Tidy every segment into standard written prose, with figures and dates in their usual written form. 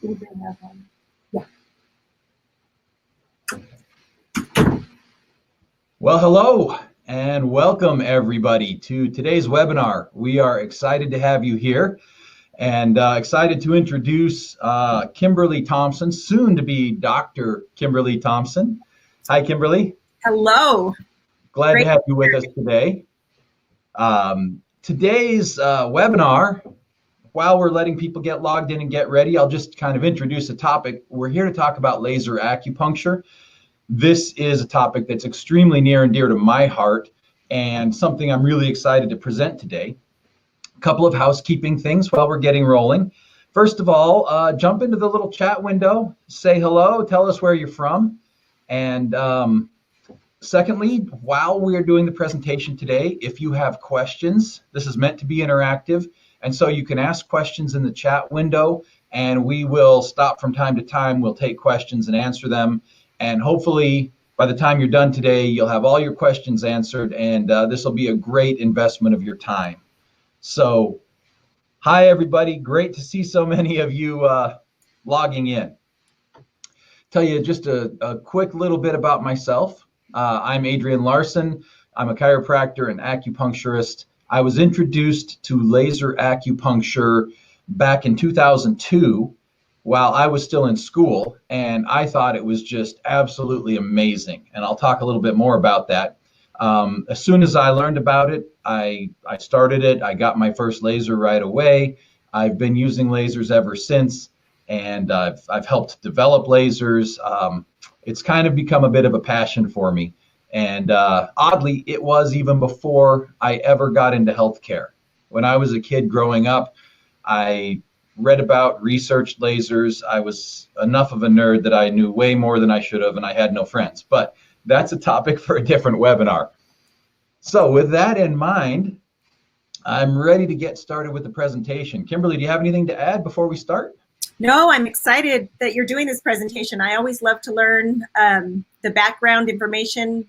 Yeah. Well, hello and welcome everybody to today's webinar. We are excited to have you here and excited to introduce Kimberly Thompson, soon to be Dr. Kimberly Thompson. Hi, Kimberly. Hello. Glad Great. to have you with us today. Today's webinar, while we're letting people get logged in and get ready, I'll just kind of introduce a topic. We're here to talk about laser acupuncture. This is a topic that's extremely near and dear to my heart and something I'm really excited to present today. A couple of housekeeping things while we're getting rolling. First of all, jump into the little chat window, say hello, tell us where you're from. And secondly, while we are doing the presentation today, if you have questions, this is meant to be interactive. And so you can ask questions in the chat window and we will stop from time to time. We'll take questions and answer them. And hopefully by the time you're done today, you'll have all your questions answered and this will be a great investment of your time. So, hi everybody, great to see so many of you logging in. Tell you just a quick little bit about myself. I'm Adrian Larson. I'm a chiropractor and acupuncturist. I was introduced to laser acupuncture back in 2002 while I was still in school, and I thought it was just absolutely amazing. And I'll talk a little bit more about that. As soon as I learned about it, I started it. I got my first laser right away. I've been using lasers ever since, and I've helped develop lasers. It's kind of become a bit of a passion for me. And oddly, it was even before I ever got into healthcare. When I was a kid growing up, I read about, researched lasers. I was enough of a nerd that I knew way more than I should have, and I had no friends. But that's a topic for a different webinar. So with that in mind, I'm ready to get started with the presentation. Kimberly, do you have anything to add before we start? No, I'm excited that you're doing this presentation. I always love to learn the background information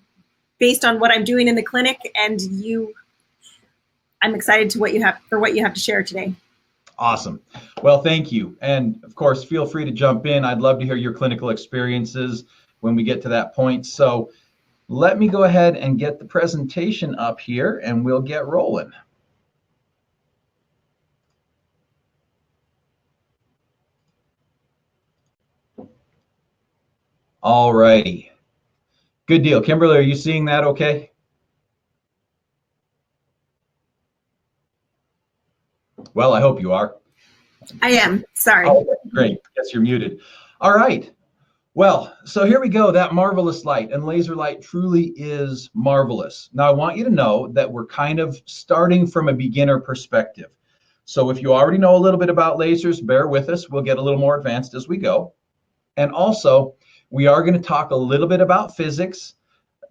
based on what I'm doing in the clinic, and I'm excited to what you have to share today. Awesome. Well, thank you. And of course, feel free to jump in. I'd love to hear your clinical experiences when we get to that point. So let me go ahead and get the presentation up here and we'll get rolling. All righty. Good deal. Kimberly, are you seeing that okay? Well, I hope you are. I am. Sorry. Oh, great. Yes, you're muted. All right. Well, so here we go. That marvelous light, and laser light truly is marvelous. Now, I want you to know that we're kind of starting from a beginner perspective. So if you already know a little bit about lasers, bear with us. We'll get a little more advanced as we go. And also, we are going to talk a little bit about physics.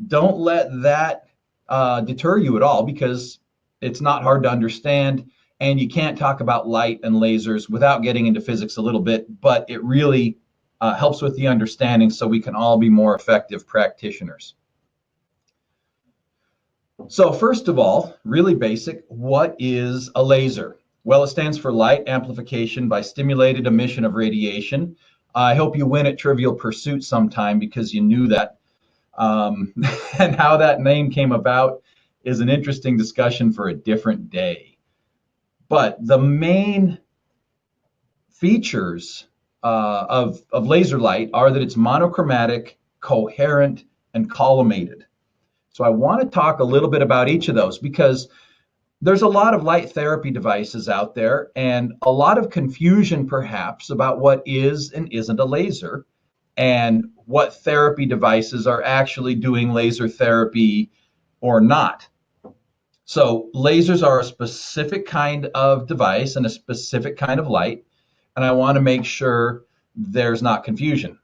Don't let that deter you at all, because it's not hard to understand. And you can't talk about light and lasers without getting into physics a little bit, but it really helps with the understanding so we can all be more effective practitioners. So first of all, really basic, what is a laser? Well, it stands for light amplification by stimulated emission of radiation. I hope you win at Trivial Pursuit sometime because you knew that. And how that name came about is an interesting discussion for a different day. But the main features of laser light are that it's monochromatic, coherent, and collimated. So I want to talk a little bit about each of those because there's a lot of light therapy devices out there and a lot of confusion perhaps about what is and isn't a laser and what therapy devices are actually doing laser therapy or not. So lasers are a specific kind of device and a specific kind of light, and I want to make sure there's not confusion.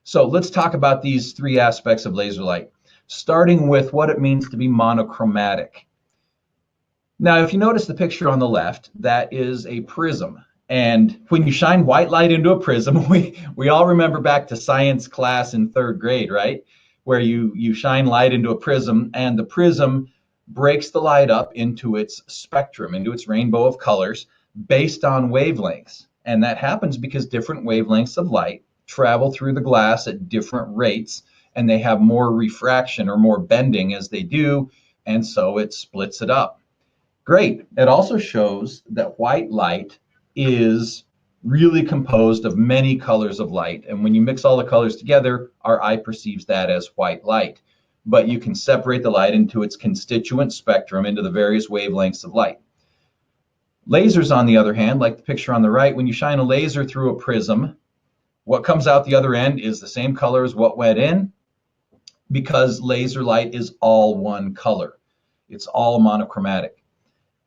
So let's talk about these three aspects of laser light, starting with what it means to be monochromatic. Now, if you notice the picture on the left, that is a prism. And when you shine white light into a prism, we all remember back to science class in third grade, right? Where you shine light into a prism and the prism breaks the light up into its spectrum, into its rainbow of colors based on wavelengths. And that happens because different wavelengths of light travel through the glass at different rates, and they have more refraction or more bending as they do, and so it splits it up. Great. It also shows that white light is really composed of many colors of light. And when you mix all the colors together, our eye perceives that as white light. But you can separate the light into its constituent spectrum, into the various wavelengths of light. Lasers, on the other hand, like the picture on the right, when you shine a laser through a prism, what comes out the other end is the same color as what went in, because laser light is all one color. It's all monochromatic.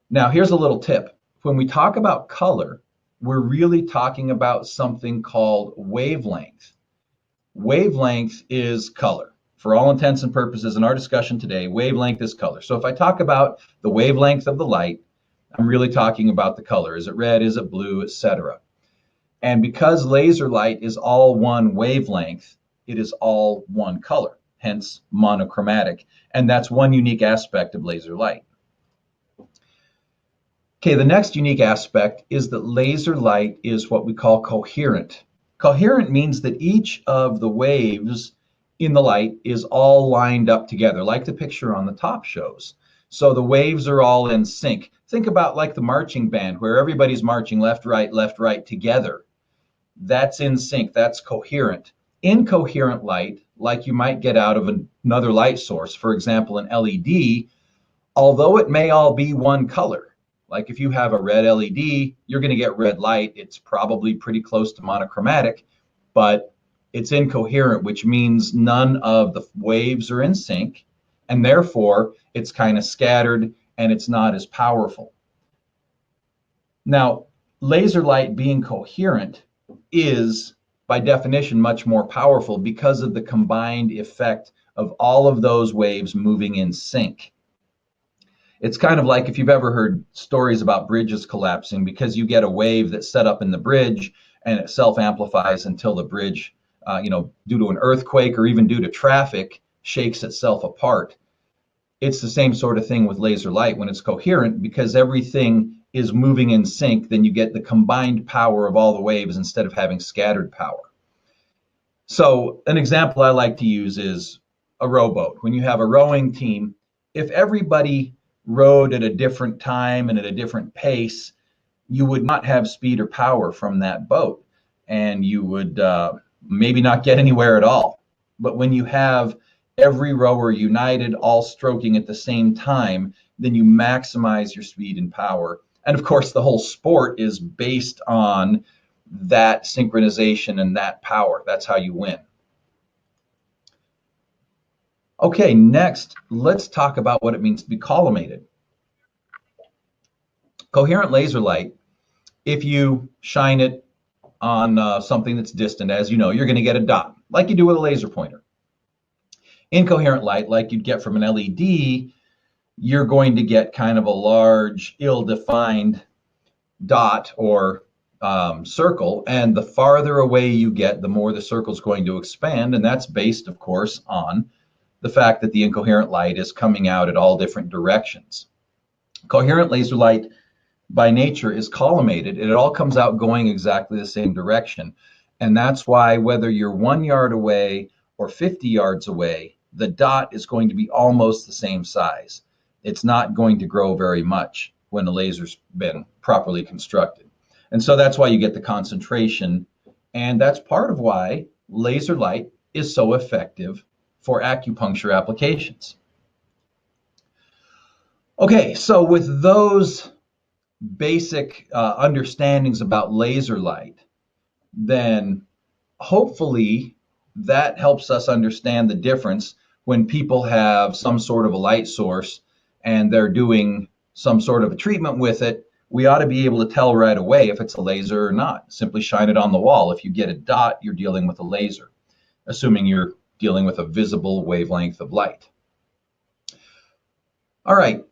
Now, here's a little tip. When we talk about color, we're really talking about something called wavelength. Wavelength is color. For all intents and purposes in our discussion today, wavelength is color. So if I talk about the wavelength of the light, I'm really talking about the color. Is it red? Is it blue? Etc. And because laser light is all one wavelength, it is all one color, hence monochromatic. And that's one unique aspect of laser light. Okay, the next unique aspect is that laser light is what we call coherent. Coherent means that each of the waves in the light is all lined up together, like the picture on the top shows. So the waves are all in sync. Think about like the marching band, where everybody's marching left, right together. That's in sync, that's coherent. Incoherent light, like you might get out of another light source, for example, an LED, although it may all be one color. Like if you have a red LED, you're going to get red light. It's probably pretty close to monochromatic, but it's incoherent, which means none of the waves are in sync, and therefore it's kind of scattered and it's not as powerful. Now, laser light being coherent is, by definition, much more powerful because of the combined effect of all of those waves moving in sync. It's kind of like if you've ever heard stories about bridges collapsing, because you get a wave that's set up in the bridge and it self-amplifies until the bridge, due to an earthquake or even due to traffic, shakes itself apart. It's the same sort of thing with laser light. When it's coherent, because everything is moving in sync, then you get the combined power of all the waves instead of having scattered power. So an example I like to use is a rowboat. When you have a rowing team, if everybody rowed at a different time and at a different pace, you would not have speed or power from that boat, and you would maybe not get anywhere at all. But when you have every rower united, all stroking at the same time, then you maximize your speed and power. And of course, the whole sport is based on that synchronization and that power. That's how you win. Okay, next, let's talk about what it means to be collimated. Coherent laser light, if you shine it on something that's distant, as you know, you're going to get a dot, like you do with a laser pointer. Incoherent light, like you'd get from an LED, you're going to get kind of a large, ill-defined dot or circle, and the farther away you get, the more the circle's going to expand, and that's based, of course, on the fact that the incoherent light is coming out at all different directions. Coherent laser light by nature is collimated. It all comes out going exactly the same direction. And that's why whether you're 1 yard away or 50 yards away, the dot is going to be almost the same size. It's not going to grow very much when the laser's been properly constructed. And so that's why you get the concentration. And that's part of why laser light is so effective for acupuncture applications. Okay, so with those basic understandings about laser light, then hopefully that helps us understand the difference when people have some sort of a light source and they're doing some sort of a treatment with it. We ought to be able to tell right away if it's a laser or not. Simply shine it on the wall. If you get a dot, you're dealing with a laser, assuming you're dealing with a visible wavelength of light. All right,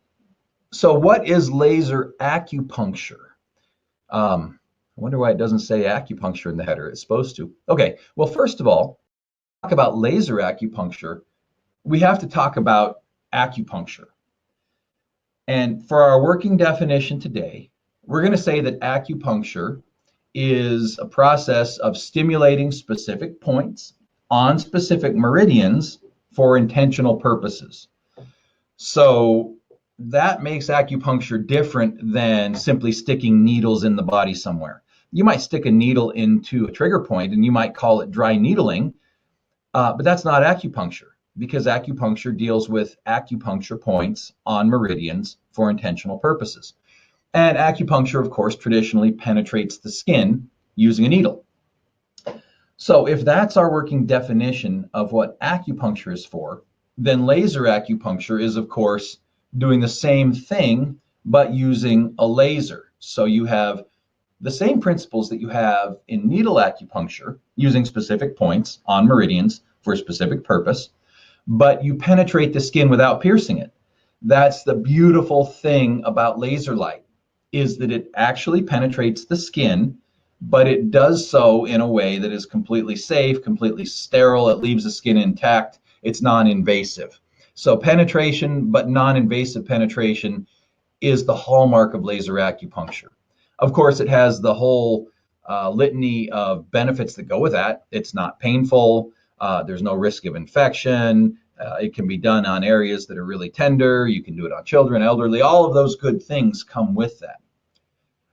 so what is laser acupuncture? I wonder why it doesn't say acupuncture in the header. It's supposed to. Okay, well, first of all, talk about laser acupuncture, we have to talk about acupuncture. And for our working definition today, we're going to say that acupuncture is a process of stimulating specific points on specific meridians for intentional purposes. So that makes acupuncture different than simply sticking needles in the body somewhere. You might stick a needle into a trigger point and you might call it dry needling, but that's not acupuncture, because acupuncture deals with acupuncture points on meridians for intentional purposes. And acupuncture, of course, traditionally penetrates the skin using a needle. So if that's our working definition of what acupuncture is for, then laser acupuncture is, of course, doing the same thing, but using a laser. So you have the same principles that you have in needle acupuncture, using specific points on meridians for a specific purpose, but you penetrate the skin without piercing it. That's the beautiful thing about laser light, is that it actually penetrates the skin, but it does so in a way that is completely safe, completely sterile. It leaves the skin intact. It's non-invasive. So penetration, but non-invasive penetration, is the hallmark of laser acupuncture. Of course, it has the whole litany of benefits that go with that. It's not painful. There's no risk of infection. It can be done on areas that are really tender. You can do it on children, elderly. All of those good things come with that.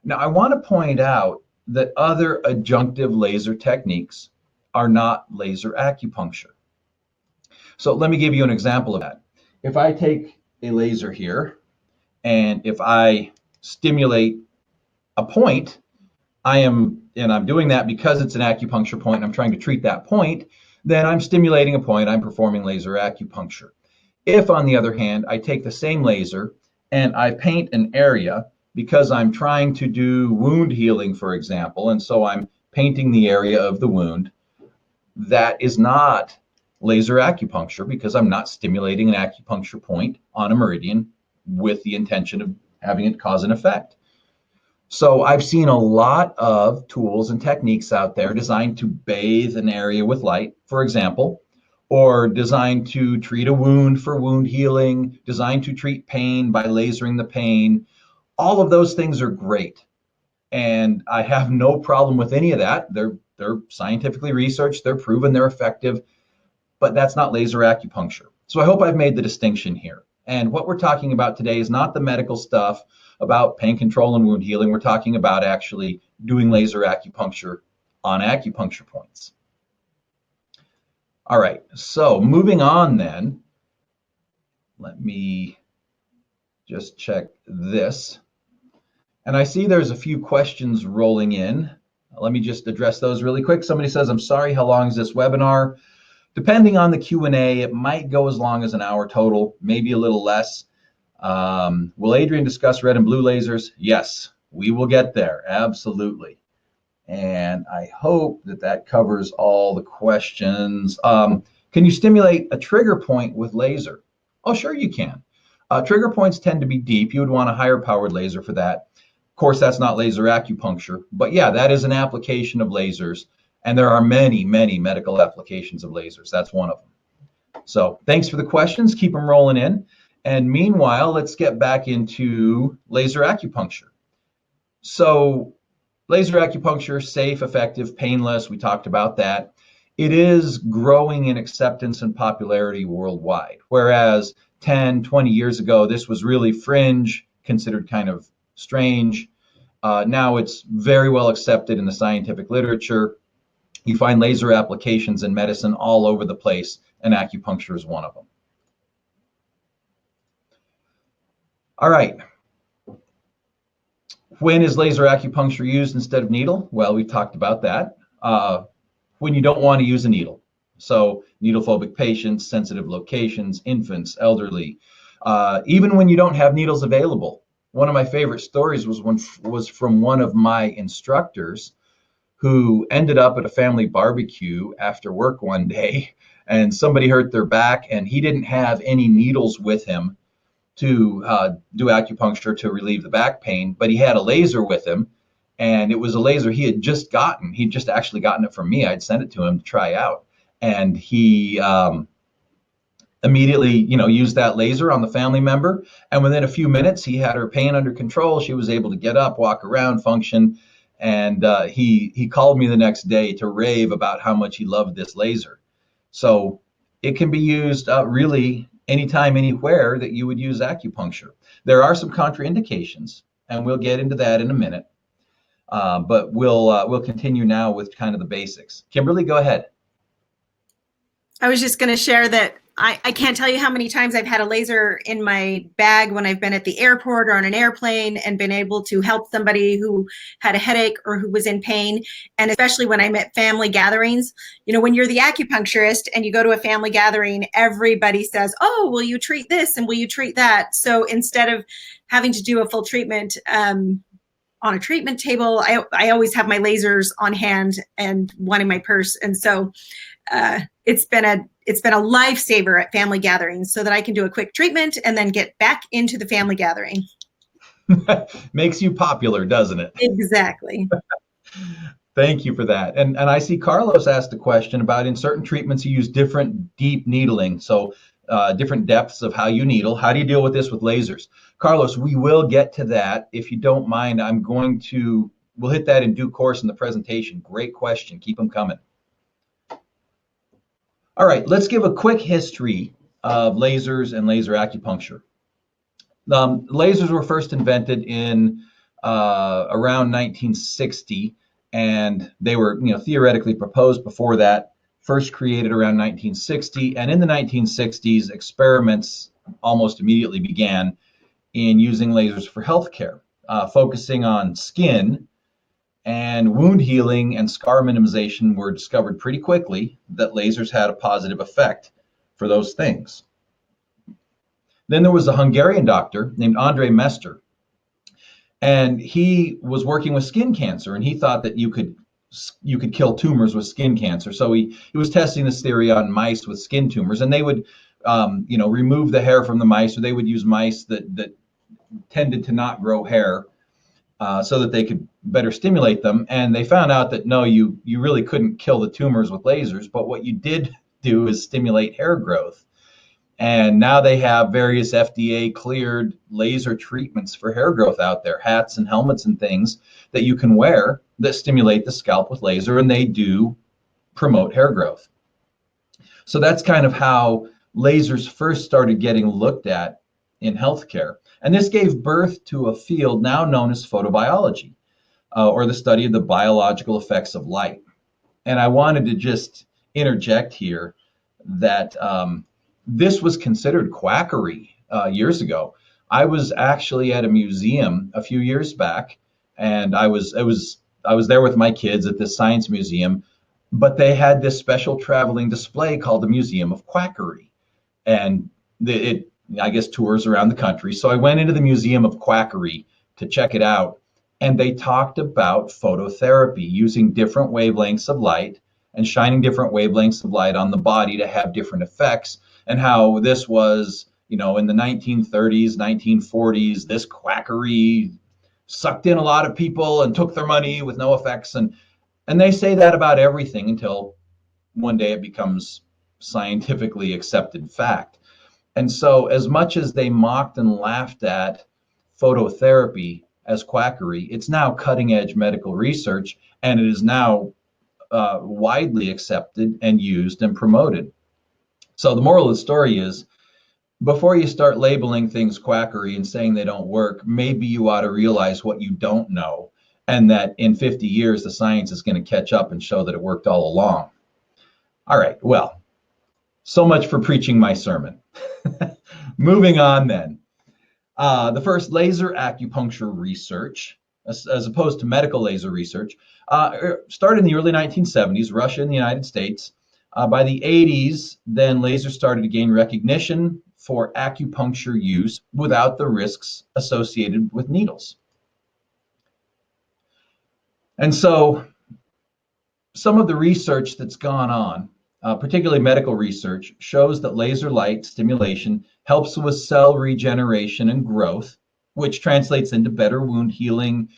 Now, I want to point out that other adjunctive laser techniques are not laser acupuncture. So let me give you an example of that. If I take a laser here, and if I stimulate a point, I'm doing that because it's an acupuncture point and I'm trying to treat that point, then I'm stimulating a point, I'm performing laser acupuncture. If, on the other hand, I take the same laser and I paint an area because I'm trying to do wound healing, for example, and so I'm painting the area of the wound, that is not laser acupuncture, because I'm not stimulating an acupuncture point on a meridian with the intention of having it cause an effect. So I've seen a lot of tools and techniques out there designed to bathe an area with light, for example, or designed to treat a wound for wound healing, designed to treat pain by lasering the pain. All of those things are great, and I have no problem with any of that. They're scientifically researched, they're proven, they're effective, but that's not laser acupuncture. So I hope I've made the distinction here. And what we're talking about today is not the medical stuff about pain control and wound healing. We're talking about actually doing laser acupuncture on acupuncture points. All right, so moving on then, let me just check this. And I see there's a few questions rolling in. Let me just address those really quick. Somebody says, I'm sorry, how long is this webinar? Depending on the Q&A, it might go as long as an hour total, maybe a little less. Will Adrian discuss red and blue lasers? Yes, we will get there, absolutely. And I hope that that covers all the questions. Can you stimulate a trigger point with laser? Oh, sure you can. Trigger points tend to be deep. You would want a higher powered laser for that. Of course, that's not laser acupuncture, but yeah, that is an application of lasers. And there are many, many medical applications of lasers. That's one of them. So thanks for the questions. Keep them rolling in. And meanwhile, let's get back into laser acupuncture. So laser acupuncture, safe, effective, painless. We talked about that. It is growing in acceptance and popularity worldwide. Whereas 10, 20 years ago, this was really fringe, considered kind of strange. Now it's very well accepted in the scientific literature. You find laser applications in medicine all over the place, and acupuncture is one of them. All right. When is laser acupuncture used instead of needle? Well, we talked about that. When you don't want to use a needle. So needle-phobic patients, sensitive locations, infants, elderly, even when you don't have needles available. One of my favorite stories was from one of my instructors who ended up at a family barbecue after work one day, and somebody hurt their back, and he didn't have any needles with him to do acupuncture to relieve the back pain, but he had a laser with him, and it was a laser he had just gotten. He'd just actually gotten it from me. I'd sent it to him to try out, and he immediately, used that laser on the family member, and within a few minutes, he had her pain under control. She was able to get up, walk around, function, And he called me the next day to rave about how much he loved this laser. So it can be used really anytime, anywhere that you would use acupuncture. There are some contraindications, and we'll get into that in a minute. But we'll continue now with kind of the basics. Kimberly, go ahead. I was just going to share that I can't tell you how many times I've had a laser in my bag when I've been at the airport or on an airplane and been able to help somebody who had a headache or who was in pain. And especially when I'm at family gatherings, when you're the acupuncturist and you go to a family gathering, everybody says, oh, will you treat this and will you treat that? So instead of having to do a full treatment, on a treatment table, I always have my lasers on hand and one in my purse. And so it's been a lifesaver at family gatherings so that I can do a quick treatment and then get back into the family gathering. Makes you popular, doesn't it? Exactly. Thank you for that. And I see Carlos asked a question about in certain treatments you use different deep needling. So different depths of how you needle. How do you deal with this with lasers? Carlos, we will get to that. If you don't mind, we'll hit that in due course in the presentation. Great question. Keep them coming. All right, let's give a quick history of lasers and laser acupuncture. Lasers were first invented in around 1960, and they were, theoretically proposed before that. First created around 1960, and in the 1960s, experiments almost immediately began in using lasers for healthcare, focusing on skin. And wound healing and scar minimization were discovered pretty quickly that lasers had a positive effect for those things. Then there was a Hungarian doctor named Andre Mester, and he was working with skin cancer, and he thought that you could kill tumors with skin cancer. So he was testing this theory on mice with skin tumors, and they would remove the hair from the mice, or they would use mice that tended to not grow hair. So that they could better stimulate them. And they found out that no, you really couldn't kill the tumors with lasers, but what you did do is stimulate hair growth. And now they have various FDA cleared laser treatments for hair growth out there, hats and helmets and things that you can wear that stimulate the scalp with laser, and they do promote hair growth. So that's kind of how lasers first started getting looked at in healthcare. And this gave birth to a field now known as photobiology, or the study of the biological effects of light. And I wanted to just interject here that this was considered quackery years ago. I was actually at a museum a few years back, and I was there with my kids at this science museum, but they had this special traveling display called the Museum of Quackery, and it I guess tours around the country. So I went into the Museum of Quackery to check it out, and they talked about phototherapy using different wavelengths of light and shining different wavelengths of light on the body to have different effects, and how this was, in the 1930s, 1940s, this quackery sucked in a lot of people and took their money with no effects. And they say that about everything until one day it becomes scientifically accepted fact. And so as much as they mocked and laughed at phototherapy as quackery, it's now cutting edge medical research, and it is now widely accepted and used and promoted. So the moral of the story is, before you start labeling things quackery and saying they don't work, maybe you ought to realize what you don't know, and that in 50 years, the science is going to catch up and show that it worked all along. All right, well, so much for preaching my sermon. Moving on then. The first laser acupuncture research, as opposed to medical laser research, started in the early 1970s, Russia and the United States. By the 80s, then lasers started to gain recognition for acupuncture use without the risks associated with needles. And so some of the research that's gone on, particularly medical research, shows that laser light stimulation helps with cell regeneration and growth, which translates into better wound healing,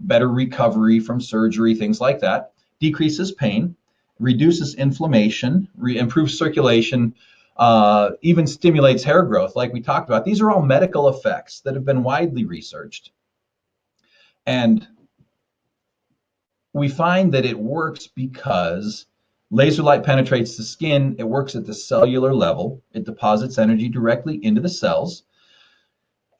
better recovery from surgery, things like that, decreases pain, reduces inflammation, improves circulation, even stimulates hair growth, like we talked about. These are all medical effects that have been widely researched. And we find that it works because laser light penetrates the skin. It works at the cellular level. It deposits energy directly into the cells.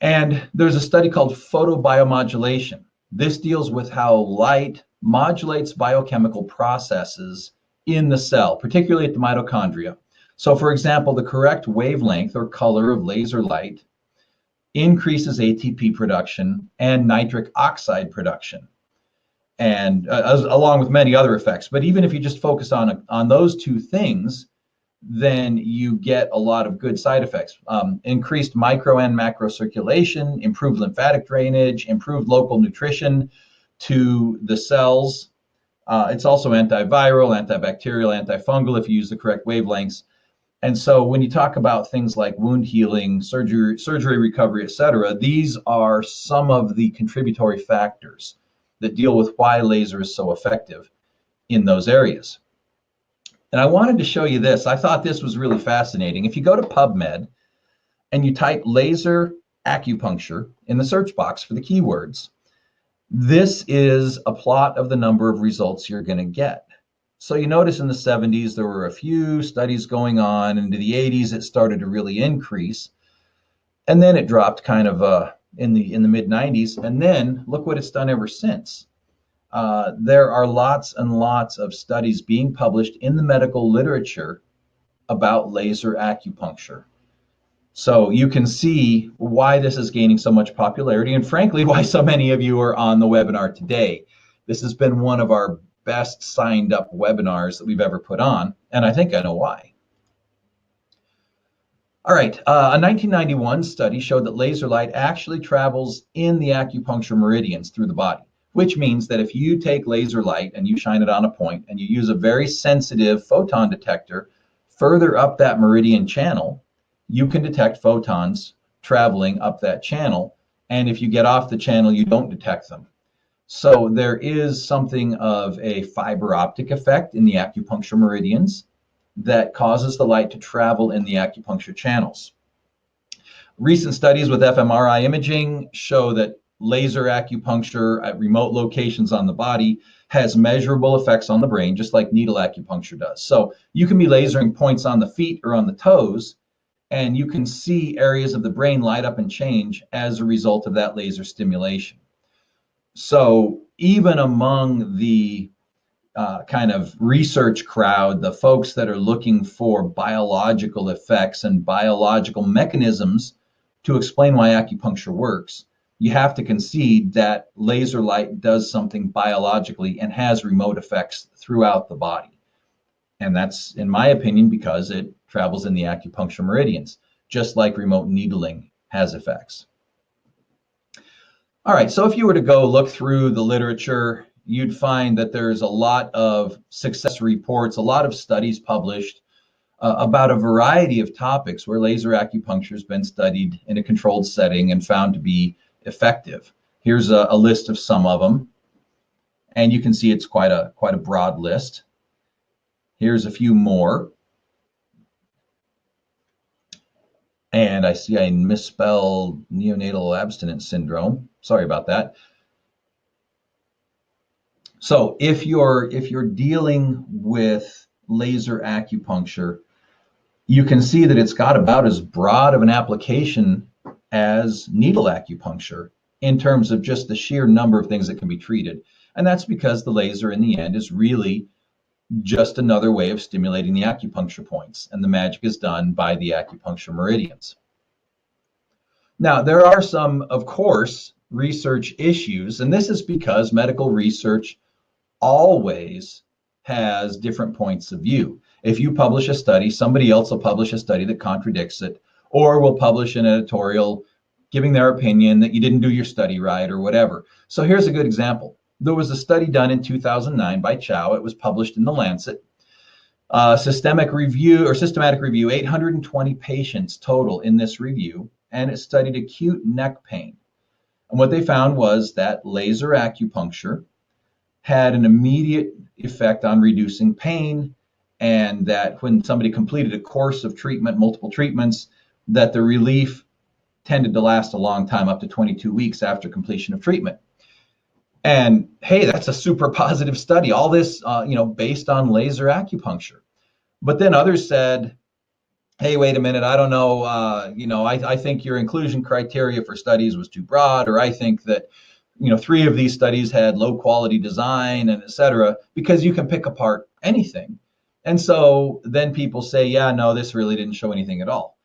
And there's a study called photobiomodulation. This deals with how light modulates biochemical processes in the cell, particularly at the mitochondria. So, for example, the correct wavelength or color of laser light increases ATP production and nitric oxide production, and along with many other effects. But even if you just focus on those two things, then you get a lot of good side effects. Increased micro and macro circulation, improved lymphatic drainage, improved local nutrition to the cells. It's also antiviral, antibacterial, antifungal if you use the correct wavelengths. And so when you talk about things like wound healing, surgery recovery, et cetera, these are some of the contributory factors that deal with why laser is so effective in those areas. And I wanted to show you this. I thought this was really fascinating. If you go to PubMed and you type laser acupuncture in the search box for the keywords, this is a plot of the number of results you're going to get. So you notice in the 70s, there were a few studies going on. Into the 80s, it started to really increase. And then it dropped kind of in the mid 90s. And then look what it's done ever since. There are lots and lots of studies being published in the medical literature about laser acupuncture. So you can see why this is gaining so much popularity, and frankly, why so many of you are on the webinar today. This has been one of our best signed up webinars that we've ever put on, and I think I know why. All right, a 1991 study showed that laser light actually travels in the acupuncture meridians through the body, which means that if you take laser light and you shine it on a point and you use a very sensitive photon detector further up that meridian channel, you can detect photons traveling up that channel. And if you get off the channel, you don't detect them. So there is something of a fiber optic effect in the acupuncture meridians that causes the light to travel in the acupuncture channels. Recent studies with fMRI imaging show that laser acupuncture at remote locations on the body has measurable effects on the brain, just like needle acupuncture does. So you can be lasering points on the feet or on the toes, and you can see areas of the brain light up and change as a result of that laser stimulation. So even among the kind of research crowd, the folks that are looking for biological effects and biological mechanisms to explain why acupuncture works, you have to concede that laser light does something biologically and has remote effects throughout the body. And that's, in my opinion, because it travels in the acupuncture meridians, just like remote needling has effects. All right, so if you were to go look through the literature, you'd find that there's a lot of success reports, a lot of studies published about a variety of topics where laser acupuncture has been studied in a controlled setting and found to be effective. Here's a list of some of them, and you can see it's quite a broad list. Here's a few more. And I see I misspelled neonatal abstinence syndrome. Sorry about that. So if you're dealing with laser acupuncture, you can see that it's got about as broad of an application as needle acupuncture in terms of just the sheer number of things that can be treated. And that's because the laser in the end is really just another way of stimulating the acupuncture points, and the magic is done by the acupuncture meridians. Now, there are some, of course, research issues, and this is because medical research always has different points of view. If you publish a study, somebody else will publish a study that contradicts it, or will publish an editorial giving their opinion that you didn't do your study right or whatever. So here's a good example. There was a study done in 2009 by Chow. It was published in The Lancet. Systematic review, 820 patients total in this review, and it studied acute neck pain. And what they found was that laser acupuncture had an immediate effect on reducing pain, and that when somebody completed a course of treatment, multiple treatments, that the relief tended to last a long time, up to 22 weeks after completion of treatment. And hey, that's a super positive study. All this, based on laser acupuncture. But then others said, hey, wait a minute, I don't know, I think your inclusion criteria for studies was too broad, or I think that, 3 of these studies had low quality design and et cetera, because you can pick apart anything. And so then people say, yeah, no, this really didn't show anything at all.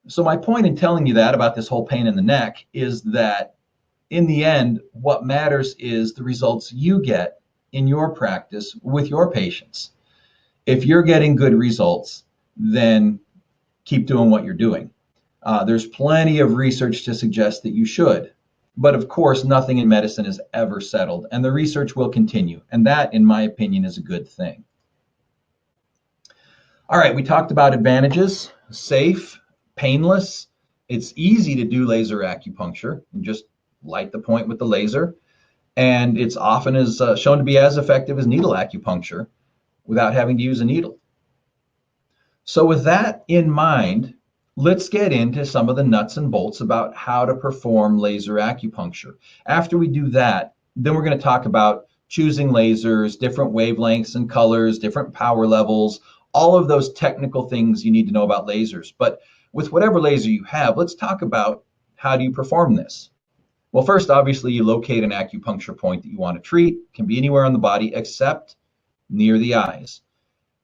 So my point in telling you that about this whole pain in the neck is that in the end, what matters is the results you get in your practice with your patients. If you're getting good results, then keep doing what you're doing. There's plenty of research to suggest that you should. But of course, nothing in medicine is ever settled, and the research will continue. And that, in my opinion, is a good thing. All right, we talked about advantages: safe, painless. It's easy to do laser acupuncture and just light the point with the laser. And it's often shown to be as effective as needle acupuncture without having to use a needle. So with that in mind, let's get into some of the nuts and bolts about how to perform laser acupuncture. After we do that, then we're going to talk about choosing lasers, different wavelengths and colors, different power levels, all of those technical things you need to know about lasers. But with whatever laser you have, let's talk about how do you perform this. Well, first, obviously, you locate an acupuncture point that you want to treat. It can be anywhere on the body except near the eyes.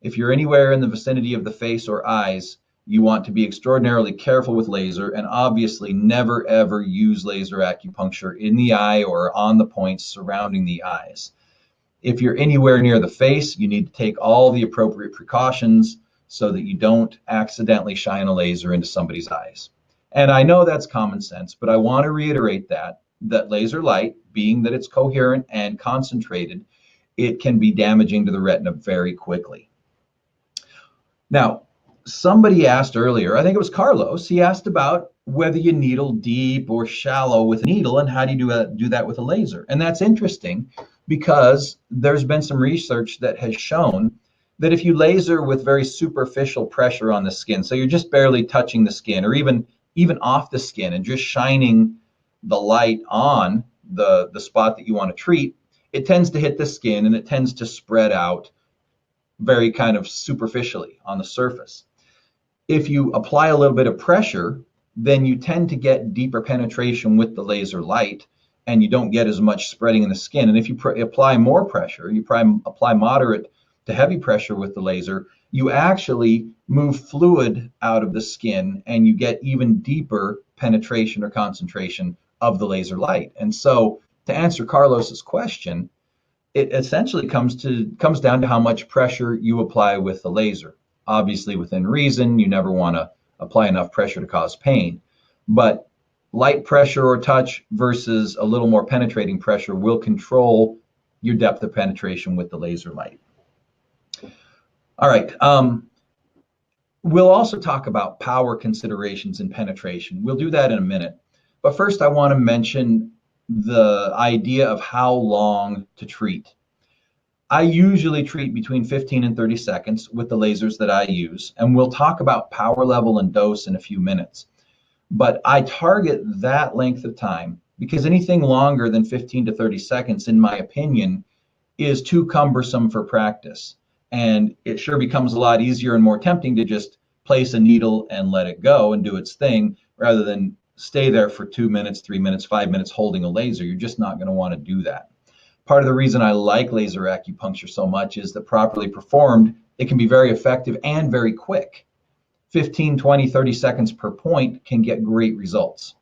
If you're anywhere in the vicinity of the face or eyes, you want to be extraordinarily careful with laser, and obviously never ever use laser acupuncture in the eye or on the points surrounding the eyes. If you're anywhere near the face, you need to take all the appropriate precautions so that you don't accidentally shine a laser into somebody's eyes. And I know that's common sense, but I want to reiterate that laser light, being that it's coherent and concentrated, it can be damaging to the retina very quickly. Now, somebody asked earlier, I think it was Carlos, he asked about whether you needle deep or shallow with a needle and how do you do that with a laser. And that's interesting because there's been some research that has shown that if you laser with very superficial pressure on the skin, so you're just barely touching the skin or even off the skin and just shining the light on the spot that you want to treat, it tends to hit the skin and it tends to spread out very kind of superficially on the surface. If you apply a little bit of pressure, then you tend to get deeper penetration with the laser light and you don't get as much spreading in the skin. And if you apply more pressure, you apply moderate to heavy pressure with the laser, you actually move fluid out of the skin and you get even deeper penetration or concentration of the laser light. And so to answer Carlos's question, it essentially comes down to how much pressure you apply with the laser. Obviously, within reason, you never want to apply enough pressure to cause pain, but light pressure or touch versus a little more penetrating pressure will control your depth of penetration with the laser light. All right. We'll also talk about power considerations and penetration. We'll do that in a minute. But first, I want to mention the idea of how long to treat. I usually treat between 15 and 30 seconds with the lasers that I use, and we'll talk about power level and dose in a few minutes. But I target that length of time because anything longer than 15 to 30 seconds, in my opinion, is too cumbersome for practice. And it sure becomes a lot easier and more tempting to just place a needle and let it go and do its thing rather than stay there for 2 minutes, 3 minutes, 5 minutes holding a laser. You're just not going to want to do that. Part of the reason I like laser acupuncture so much is that properly performed, it can be very effective and very quick. 15, 20, 30 seconds per point can get great results.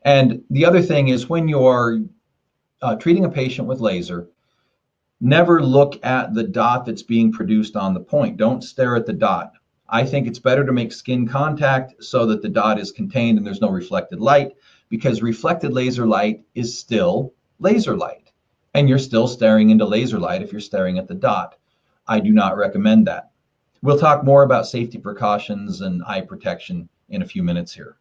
And the other thing is when you're treating a patient with laser, never look at the dot that's being produced on the point. Don't stare at the dot. I think it's better to make skin contact so that the dot is contained and there's no reflected light, because reflected laser light is still laser light. And you're still staring into laser light if you're staring at the dot. I do not recommend that. We'll talk more about safety precautions and eye protection in a few minutes here.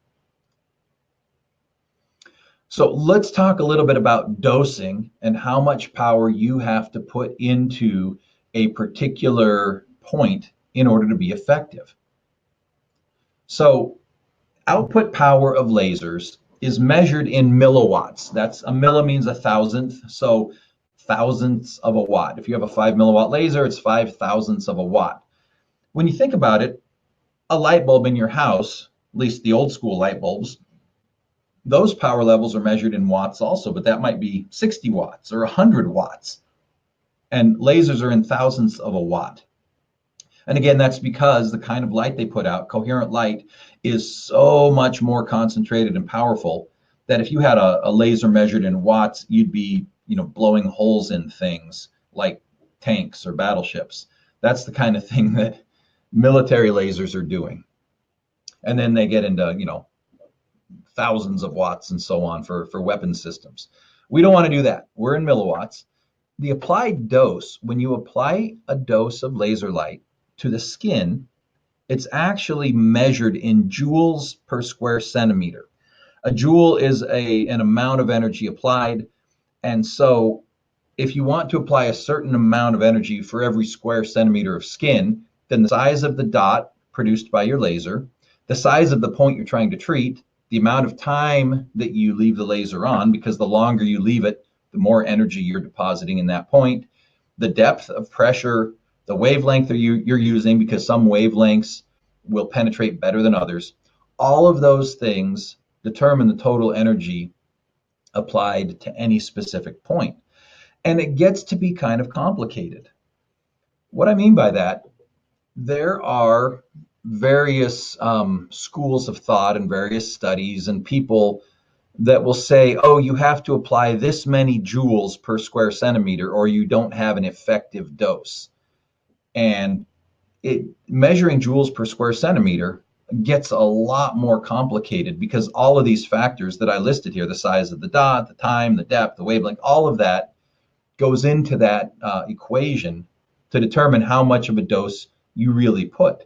So let's talk a little bit about dosing and how much power you have to put into a particular point in order to be effective. So output power of lasers is measured in milliwatts. That's a milli means a thousandth, so thousandths of a watt. If you have a 5 milliwatt laser, it's 5 thousandths of a watt. When you think about it, a light bulb in your house, at least the old school light bulbs, those power levels are measured in watts also, but that might be 60 watts or 100 watts. And lasers are in thousandths of a watt. And again, that's because the kind of light they put out, coherent light, is so much more concentrated and powerful that if you had a laser measured in watts, you'd be, blowing holes in things like tanks or battleships. That's the kind of thing that military lasers are doing. And then they get into, thousands of watts and so on for weapon systems. We don't want to do that. We're in milliwatts. The applied dose, when you apply a dose of laser light to the skin, it's actually measured in joules per square centimeter. A joule is an amount of energy applied. And so if you want to apply a certain amount of energy for every square centimeter of skin, then the size of the dot produced by your laser, the size of the point you're trying to treat, the amount of time that you leave the laser on, because the longer you leave it, the more energy you're depositing in that point, the depth of pressure, the wavelength you're using, because some wavelengths will penetrate better than others. All of those things determine the total energy applied to any specific point. And it gets to be kind of complicated. What I mean by that, there are various schools of thought and various studies and people that will say, oh, you have to apply this many joules per square centimeter or you don't have an effective dose. And measuring joules per square centimeter gets a lot more complicated because all of these factors that I listed here, the size of the dot, the time, the depth, the wavelength, all of that goes into that equation to determine how much of a dose you really put.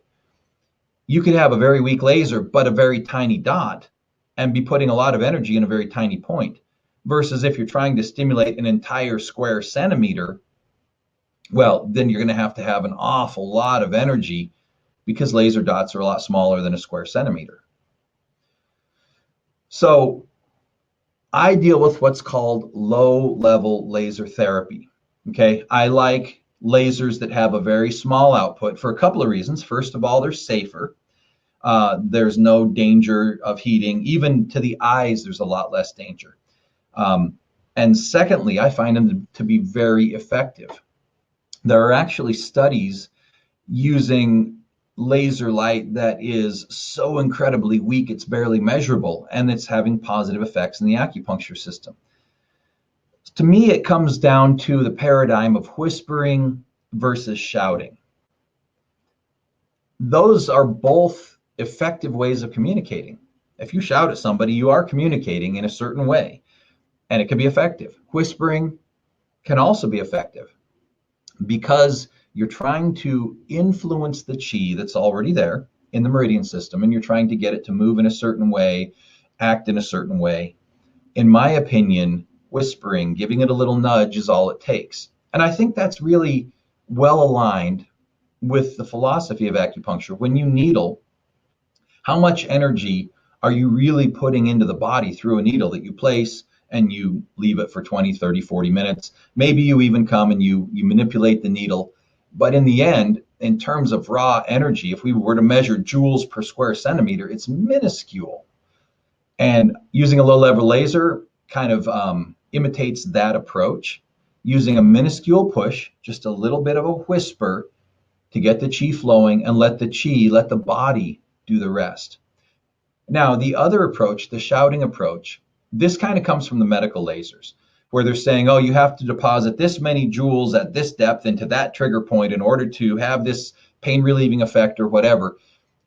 You could have a very weak laser, but a very tiny dot and be putting a lot of energy in a very tiny point. Versus if you're trying to stimulate an entire square centimeter, well, then you're going to have an awful lot of energy because laser dots are a lot smaller than a square centimeter. So I deal with what's called low-level laser therapy. Okay, I like lasers that have a very small output for a couple of reasons. First of all, they're safer. There's no danger of heating. Even to the eyes, there's a lot less danger. And secondly, I find them to be very effective. There are actually studies using laser light that is so incredibly weak it's barely measurable, and it's having positive effects in the acupuncture system. To me, it comes down to the paradigm of whispering versus shouting. Those are both effective ways of communicating. If you shout at somebody, you are communicating in a certain way, and it can be effective. Whispering can also be effective because you're trying to influence the chi that's already there in the meridian system, and you're trying to get it to move in a certain way, act in a certain way. In my opinion, whispering, giving it a little nudge is all it takes. And I think that's really well aligned with the philosophy of acupuncture. When you needle, how much energy are you really putting into the body through a needle that you place and you leave it for 20, 30, 40 minutes? Maybe you even come and you manipulate the needle. But in the end, in terms of raw energy, if we were to measure joules per square centimeter, it's minuscule. And using a low-level laser kind of imitates that approach, using a minuscule push, just a little bit of a whisper to get the chi flowing and let the body do the rest. Now, the other approach, the shouting approach, this kind of comes from the medical lasers, where they're saying, oh, you have to deposit this many joules at this depth into that trigger point in order to have this pain relieving effect or whatever.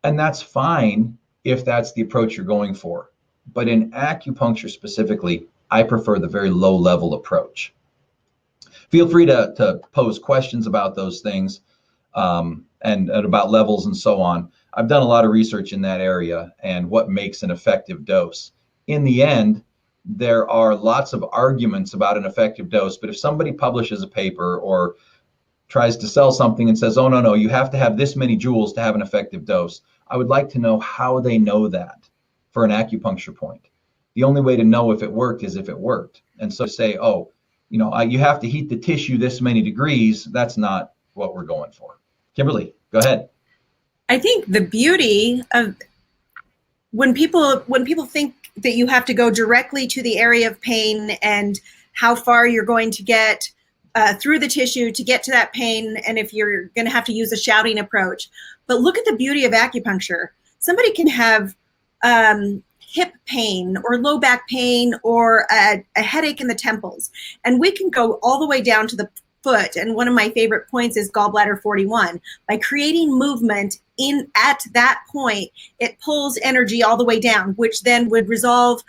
And that's fine if that's the approach you're going for. But in acupuncture specifically, I prefer the very low level approach. Feel free to pose questions about those things and about levels and so on. I've done a lot of research in that area and what makes an effective dose. In the end, there are lots of arguments about an effective dose, but if somebody publishes a paper or tries to sell something and says, oh, no, you have to have this many joules to have an effective dose, I would like to know how they know that for an acupuncture point. The only way to know if it worked is if it worked. And so to say, oh, you have to heat the tissue this many degrees, that's not what we're going for. Kimberly, go ahead. I think the beauty of when people think that you have to go directly to the area of pain and how far you're going to get through the tissue to get to that pain, and if you're going to have to use a shouting approach. But look at the beauty of acupuncture. Somebody can have hip pain or low back pain or a headache in the temples, and we can go all the way down to the foot. And one of my favorite points is gallbladder 41. By creating movement in at that point, it pulls energy all the way down, which then would resolve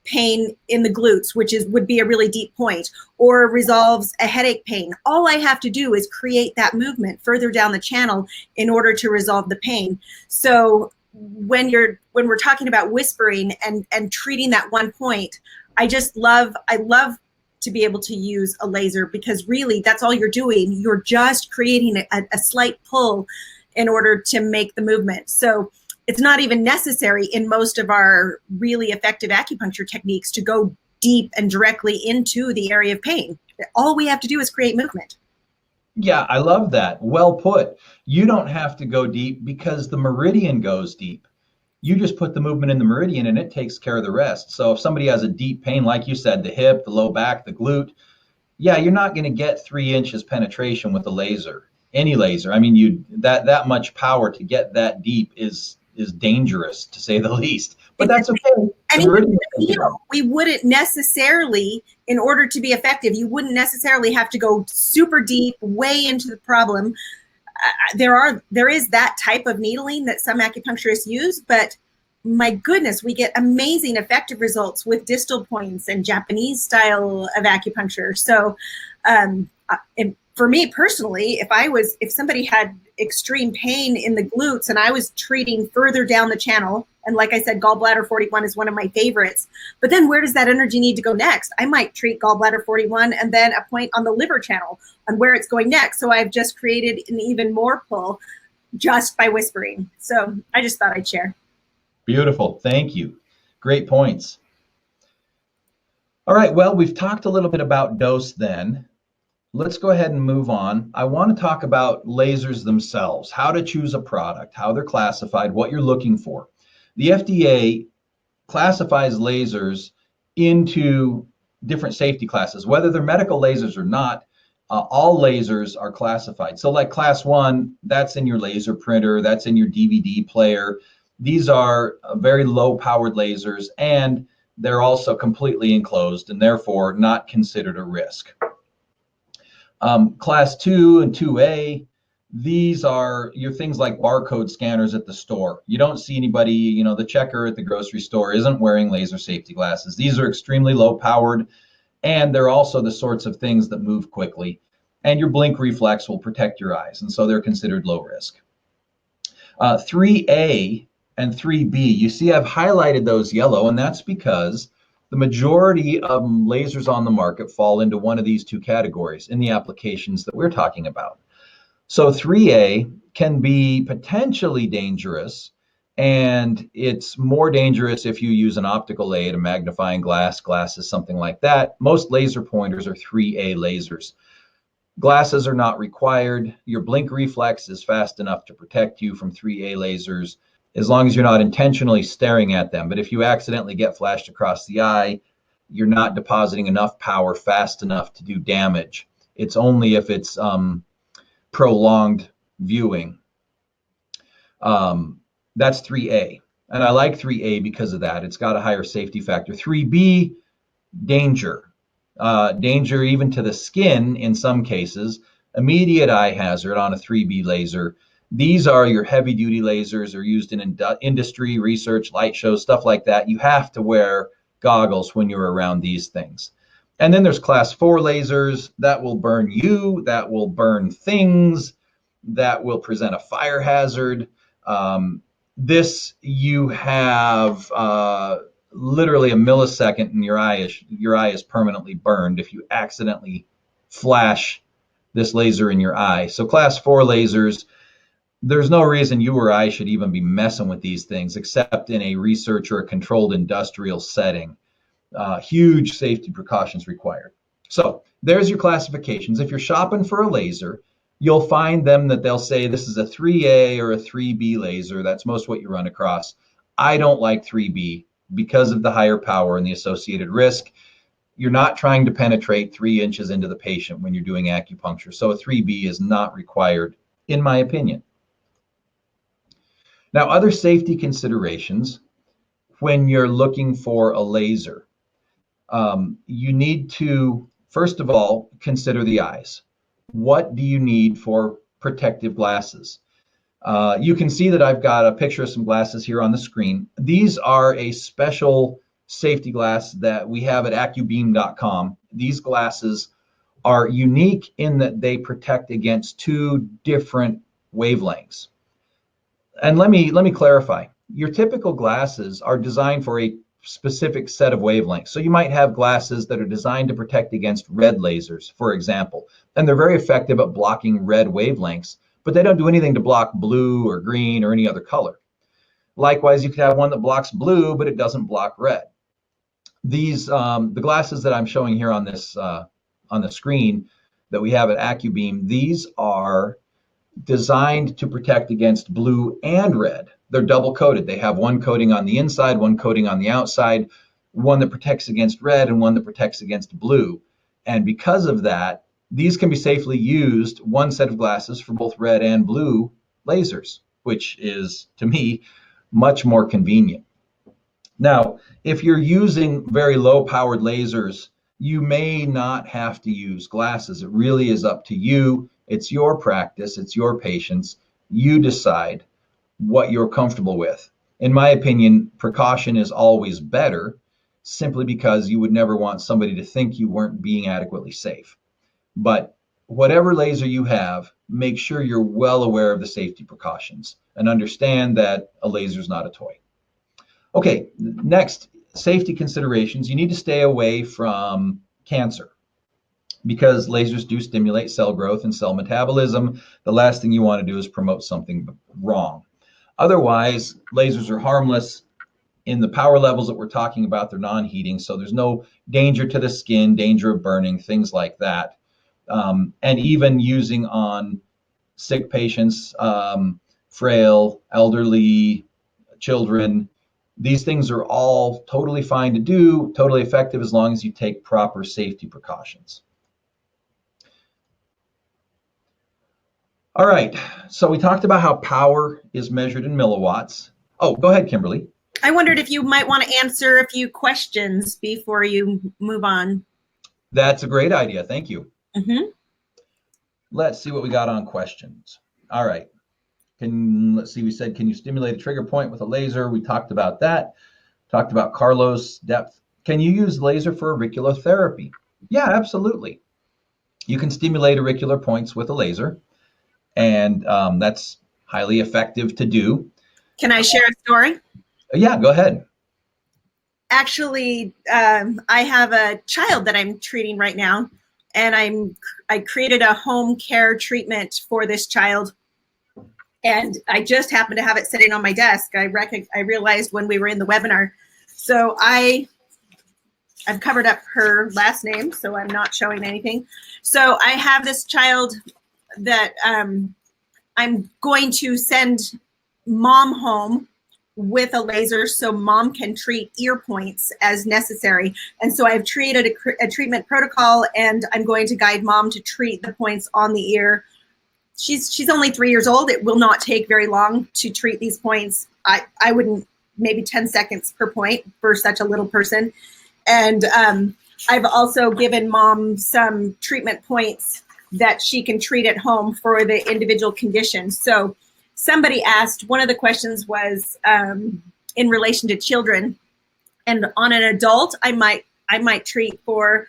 pain in the glutes, which would be a really deep point, or resolves a headache pain. All I have to do is create that movement further down the channel in order to resolve the pain. So when we're talking about whispering and treating that one point, I love to be able to use a laser, because really that's all you're doing. You're just creating a slight pull in order to make the movement. So it's not even necessary in most of our really effective acupuncture techniques to go deep and directly into the area of pain. All we have to do is create movement. Yeah, I love that. Well put. You don't have to go deep because the meridian goes deep. You just put the movement in the meridian and it takes care of the rest. So if somebody has a deep pain, like you said, the hip, the low back, the glute, yeah, you're not going to get 3 inches penetration with a laser, any laser. I mean, that much power to get that deep is dangerous, to say the least. But that's okay. And even we wouldn't necessarily, in order to be effective, you wouldn't necessarily have to go super deep, way into the problem. There is that type of needling that some acupuncturists use, but my goodness, we get amazing effective results with distal points and Japanese style of acupuncture. So for me personally, if somebody had extreme pain in the glutes and I was treating further down the channel, and like I said, gallbladder 41 is one of my favorites, but then where does that energy need to go next? I might treat gallbladder 41 and then a point on the liver channel on where it's going next. So I've just created an even more pull just by whispering. So I just thought I'd share. Beautiful. Thank you. Great points. All right. Well, we've talked a little bit about dose then. Let's go ahead and move on. I want to talk about lasers themselves, how to choose a product, how they're classified, what you're looking for. The FDA classifies lasers into different safety classes, whether they're medical lasers or not. All lasers are classified. So like class 1, that's in your laser printer, that's in your DVD player. These are very low powered lasers, and they're also completely enclosed and therefore not considered a risk. Class 2 and 2A, these are your things like barcode scanners at the store. You don't see anybody, the checker at the grocery store isn't wearing laser safety glasses. These are extremely low powered, and they're also the sorts of things that move quickly, and your blink reflex will protect your eyes, and so they're considered low risk. 3A and 3B, you see I've highlighted those yellow, and that's because the majority of lasers on the market fall into one of these two categories in the applications that we're talking about. So 3A can be potentially dangerous, and it's more dangerous if you use an optical aid, a magnifying glass, glasses, something like that. Most laser pointers are 3A lasers. Glasses are not required. Your blink reflex is fast enough to protect you from 3A lasers, as long as you're not intentionally staring at them. But if you accidentally get flashed across the eye, you're not depositing enough power fast enough to do damage. It's only if it's prolonged viewing. That's 3A. And I like 3A because of that. It's got a higher safety factor. 3B, danger. Danger even to the skin in some cases. Immediate eye hazard on a 3B laser. These are your heavy duty lasers, are used in industry, research, light shows, stuff like that. You have to wear goggles when you're around these things. And then there's class 4 lasers that will burn you, that will burn things, that will present a fire hazard. This you have literally a millisecond and your eye is permanently burned if you accidentally flash this laser in your eye. So class 4 lasers, there's no reason you or I should even be messing with these things except in a research or a controlled industrial setting. Huge safety precautions required. So there's your classifications. If you're shopping for a laser, you'll find them that they'll say this is a 3A or a 3B laser. That's most what you run across. I don't like 3B because of the higher power and the associated risk. You're not trying to penetrate 3 inches into the patient when you're doing acupuncture. So a 3B is not required, in my opinion. Now, other safety considerations when you're looking for a laser. You need to, first of all, consider the eyes. What do you need for protective glasses? You can see that I've got a picture of some glasses here on the screen. These are a special safety glass that we have at acubeam.com. These glasses are unique in that they protect against 2 different wavelengths. And let me clarify. Your typical glasses are designed for a specific set of wavelengths. So you might have glasses that are designed to protect against red lasers, for example, and they're very effective at blocking red wavelengths, but they don't do anything to block blue or green or any other color. Likewise, you could have one that blocks blue, but it doesn't block red. These the glasses that I'm showing here on this on the screen that we have at AcuBeam, these are designed to protect against blue and red. They're double coated. They have one coating on the inside, one coating on the outside, one that protects against red and one that protects against blue. And because of that, these can be safely used, one set of glasses for both red and blue lasers, which is, to me, much more convenient. Now, if you're using very low powered lasers, you may not have to use glasses. It really is up to you. It's your practice, it's your patients. You decide what you're comfortable with. In my opinion, precaution is always better, simply because you would never want somebody to think you weren't being adequately safe. But whatever laser you have, make sure you're well aware of the safety precautions and understand that a laser is not a toy. Okay, next, safety considerations. You need to stay away from cancer because lasers do stimulate cell growth and cell metabolism. The last thing you want to do is promote something wrong. Otherwise, lasers are harmless. In the power levels that we're talking about, they're non-heating, so there's no danger to the skin, danger of burning, things like that. And even using on sick patients, frail, elderly, children, these things are all totally fine to do, totally effective as long as you take proper safety precautions. All right, so we talked about how power is measured in milliwatts. Oh, go ahead, Kimberly. I wondered if you might want to answer a few questions before you move on. That's a great idea. Thank you. Mm-hmm. Let's see what we got on questions. All right. Let's see, we said, can you stimulate a trigger point with a laser? We talked about that. Talked about Carlos depth. Can you use laser for auricular therapy? Yeah, absolutely. You can stimulate auricular points with a laser, and that's highly effective to do. Can I share a story? Yeah, go ahead. Actually, I have a child that I'm treating right now, and I created a home care treatment for this child, and I just happened to have it sitting on my desk. I realized when we were in the webinar, so I've covered up her last name, so I'm not showing anything. So I have this child that I'm going to send mom home with a laser so mom can treat ear points as necessary. And so I've created a treatment protocol, and I'm going to guide mom to treat the points on the ear. She's only 3 years old. It will not take very long to treat these points. I wouldn't, maybe 10 seconds per point for such a little person. And I've also given mom some treatment points that she can treat at home for the individual condition. So somebody asked, one of the questions was in relation to children, and on an adult, I might treat for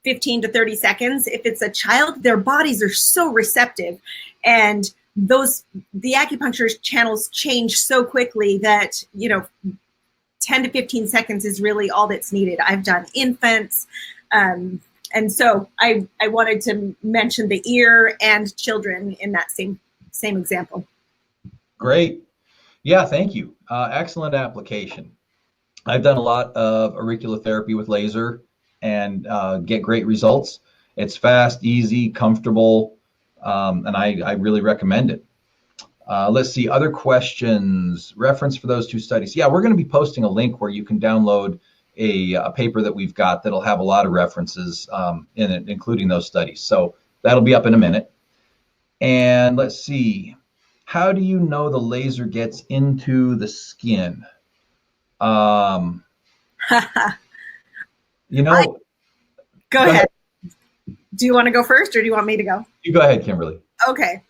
15 to 30 seconds. If it's a child, their bodies are so receptive, and the acupuncture channels change so quickly that 10 to 15 seconds is really all that's needed. I've done infants. And so I wanted to mention the ear and children in that same example. Great. Yeah, thank you. Excellent application. I've done a lot of auricular therapy with laser and get great results. It's fast, easy, comfortable, and I really recommend it. Let's see, other questions. Reference for those two studies. Yeah, we're going to be posting a link where you can download a paper that we've got that'll have a lot of references in it, including those studies. So that'll be up in a minute. And let's see, how do you know the laser gets into the skin? Um, you I know, go go ahead. ahead. Do you want to go first or do you want me to go? You go ahead, Kimberly. Okay.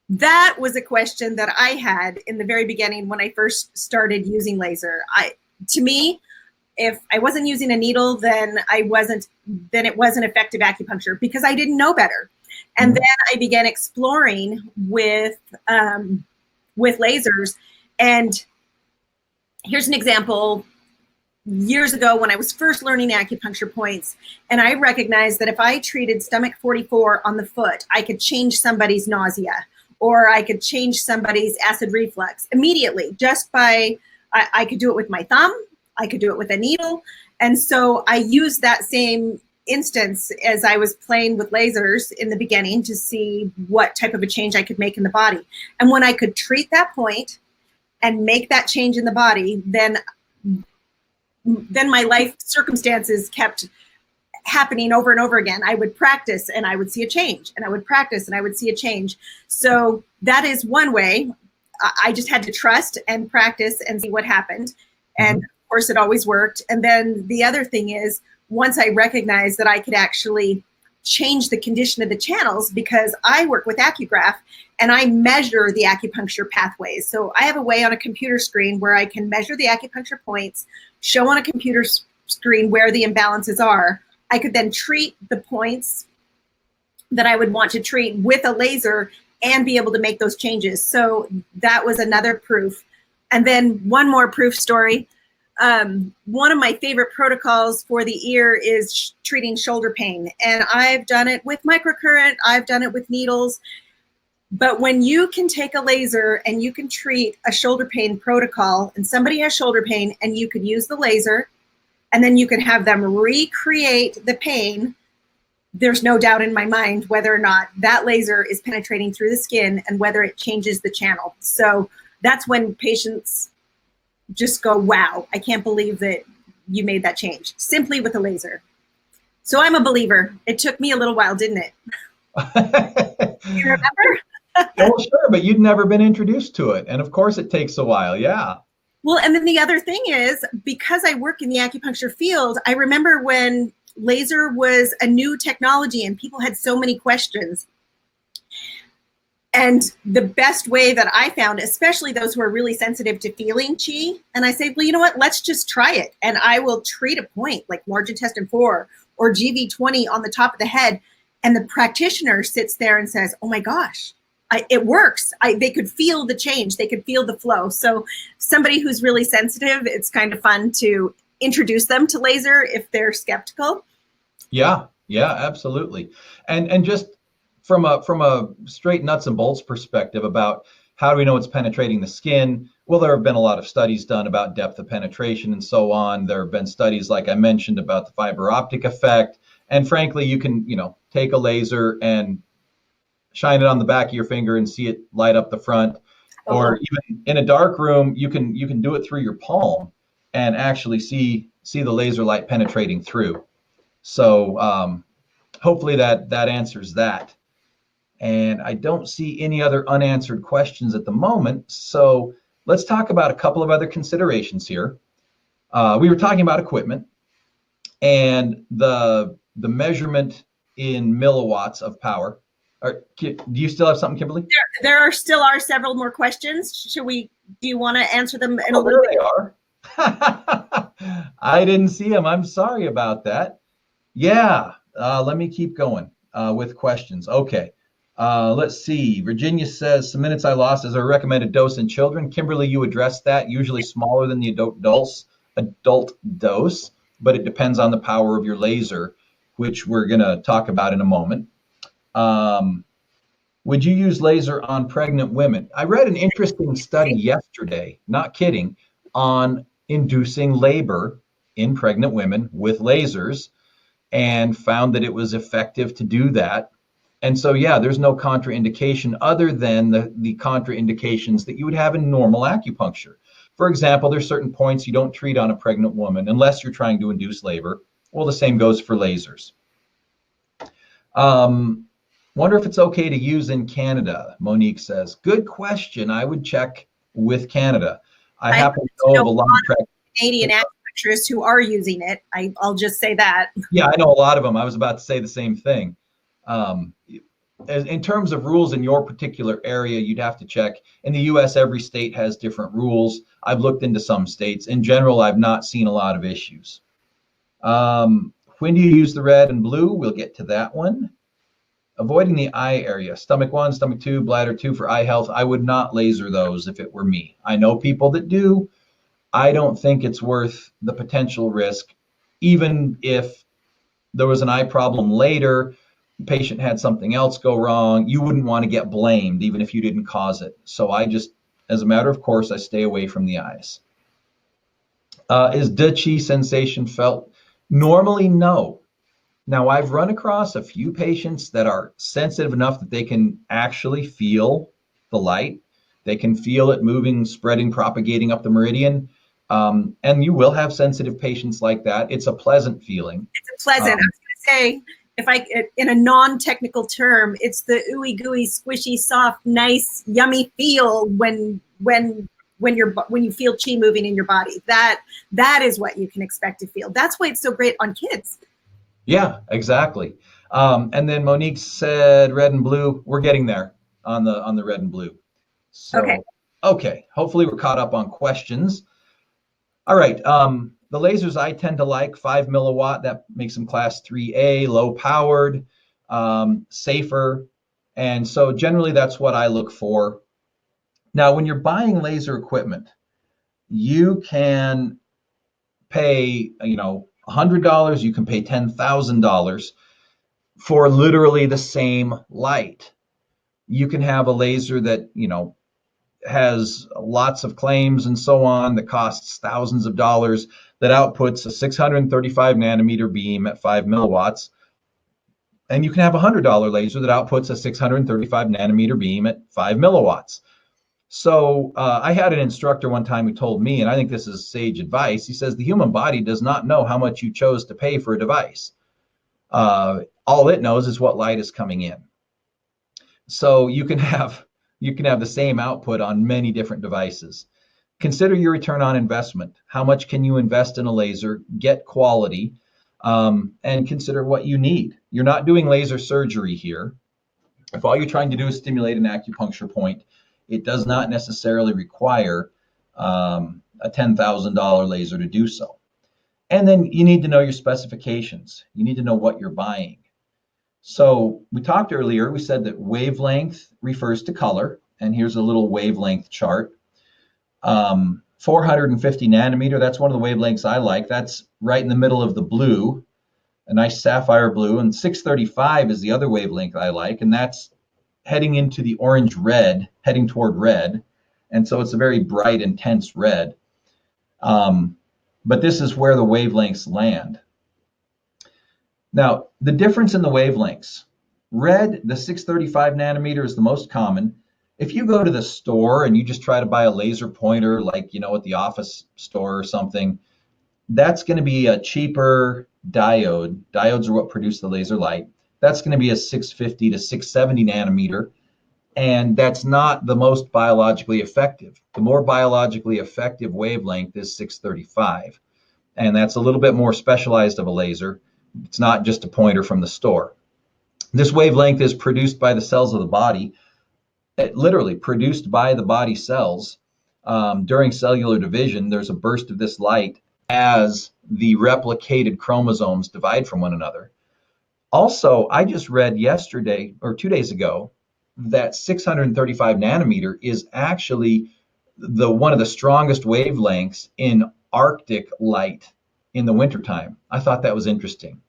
That was a question that I had in the very beginning when I first started using laser. To me, if I wasn't using a needle, then it wasn't effective acupuncture because I didn't know better. And then I began exploring with lasers. And here's an example. Years ago, when I was first learning acupuncture points, and I recognized that if I treated stomach 44 on the foot, I could change somebody's nausea, or I could change somebody's acid reflux immediately just by, I could do it with my thumb, I could do it with a needle. And so I used that same instance as I was playing with lasers in the beginning to see what type of a change I could make in the body. And when I could treat that point and make that change in the body, then my life circumstances kept happening over and over again. I would practice and I would see a change, and I would practice and I would see a change. So that is one way. I just had to trust and practice and see what happened. And of course, it always worked. And then the other thing is, once I recognized that I could actually change the condition of the channels, because I work with AccuGraph and I measure the acupuncture pathways. So I have a way on a computer screen where I can measure the acupuncture points, show on a computer screen where the imbalances are. I could then treat the points that I would want to treat with a laser and be able to make those changes. So that was another proof. And then one more proof story. One of my favorite protocols for the ear is treating shoulder pain. And I've done it with microcurrent, I've done it with needles. But when you can take a laser and you can treat a shoulder pain protocol, and somebody has shoulder pain and you could use the laser, and then you can have them recreate the pain, there's no doubt in my mind whether or not that laser is penetrating through the skin and whether it changes the channel. So that's when patients just go, wow, I can't believe that you made that change simply with a laser. So I'm a believer. It took me a little while, didn't it? You remember? Well, sure, but you'd never been introduced to it. And of course it takes a while. Yeah. Well, and then the other thing is, because I work in the acupuncture field, I remember when laser was a new technology and people had so many questions. And the best way that I found, especially those who are really sensitive to feeling chi, and I say, well, you know what, let's just try it. And I will treat a point like large intestine 4 or GV20 on the top of the head. And the practitioner sits there and says, oh my gosh, it works. They could feel the change. They could feel the flow. So somebody who's really sensitive, it's kind of fun to introduce them to laser if they're skeptical. Yeah, absolutely. And just from a straight nuts and bolts perspective about how do we know it's penetrating the skin? Well, there have been a lot of studies done about depth of penetration and so on. There have been studies, like I mentioned, about the fiber optic effect. And frankly, you can, take a laser and shine it on the back of your finger and see it light up the front. Or even in a dark room, you can do it through your palm and actually see the laser light penetrating through. So hopefully that answers that. And I don't see any other unanswered questions at the moment. So let's talk about a couple of other considerations here. We were talking about equipment and the measurement in milliwatts of power. Do you still have something, Kimberly? There still are several more questions. Do you want to answer them in a little bit? There they are. I didn't see them. I'm sorry about that. Yeah, let me keep going with questions. Okay, let's see. Virginia says, some minutes I lost is a recommended dose in children. Kimberly, you addressed that, usually smaller than the adult dose, but it depends on the power of your laser, which we're going to talk about in a moment. Would you use laser on pregnant women? I read an interesting study yesterday, not kidding, on inducing labor in pregnant women with lasers and found that it was effective to do that. And so, yeah, there's no contraindication other than the contraindications that you would have in normal acupuncture. For example, there's certain points you don't treat on a pregnant woman unless you're trying to induce labor. Well, the same goes for lasers. Wonder if it's okay to use in Canada, Monique says. Good question. I would check with Canada. I happen to know of a lot of Canadian acupuncturists who are using it. I'll just say that. Yeah, I know a lot of them. I was about to say the same thing. In terms of rules in your particular area, you'd have to check. In the US, every state has different rules. I've looked into some states. In general, I've not seen a lot of issues. When do you use the red and blue? We'll get to that one. Avoiding the eye area, stomach 1, stomach 2, bladder 2 for eye health. I would not laser those if it were me. I know people that do. I don't think it's worth the potential risk, even if there was an eye problem later, the patient had something else go wrong, you wouldn't want to get blamed even if you didn't cause it. So I just, as a matter of course, I stay away from the eyes. Is Da Chi sensation felt? Normally, no. Now, I've run across a few patients that are sensitive enough that they can actually feel the light. They can feel it moving, spreading, propagating up the meridian. And you will have sensitive patients like that. It's a pleasant feeling. It's a pleasant. I was going to say, if I, in a non-technical term, it's the ooey gooey, squishy, soft, nice, yummy feel when you feel chi moving in your body. That is what you can expect to feel. That's why it's so great on kids. Yeah, exactly. And then Monique said red and blue. We're getting there on the red and blue. So, okay. Hopefully we're caught up on questions. All right. The lasers I tend to like, 5 milliwatt, that makes them class 3A, low powered, safer. And so generally that's what I look for. Now, when you're buying laser equipment, you can pay, $100, you can pay $10,000 for literally the same light. You can have a laser that, has lots of claims and so on that costs thousands of dollars that outputs a 635 nanometer beam at 5 milliwatts. And you can have a $100 laser that outputs a 635 nanometer beam at 5 milliwatts. So I had an instructor one time who told me, and I think this is sage advice, he says the human body does not know how much you chose to pay for a device. All it knows is what light is coming in. So you can have the same output on many different devices. Consider your return on investment. How much can you invest in a laser, get quality, and consider what you need. You're not doing laser surgery here. If all you're trying to do is stimulate an acupuncture point, it does not necessarily require a $10,000 laser to do so. And then you need to know your specifications. You need to know what you're buying. So we talked earlier, we said that wavelength refers to color, and here's a little wavelength chart. 450 nanometer, that's one of the wavelengths I like. That's right in the middle of the blue, a nice sapphire blue, and 635 is the other wavelength I like, and that's heading into the orange red, heading toward red, and so it's a very bright, intense red. But this is where the wavelengths land. Now, the difference in the wavelengths. Red, the 635 nanometer is the most common. If you go to the store and you just try to buy a laser pointer, like, at the office store or something, that's going to be a cheaper diode. Diodes are what produce the laser light. That's going to be a 650 to 670 nanometer, and that's not the most biologically effective. The more biologically effective wavelength is 635, and that's a little bit more specialized of a laser. It's not just a pointer from the store. This wavelength is produced by the cells of the body, literally produced by the body cells. During cellular division, there's a burst of this light as the replicated chromosomes divide from one another. Also, I just read yesterday or 2 days ago that 635 nanometer is actually one of the strongest wavelengths in Arctic light in the wintertime. I thought that was interesting.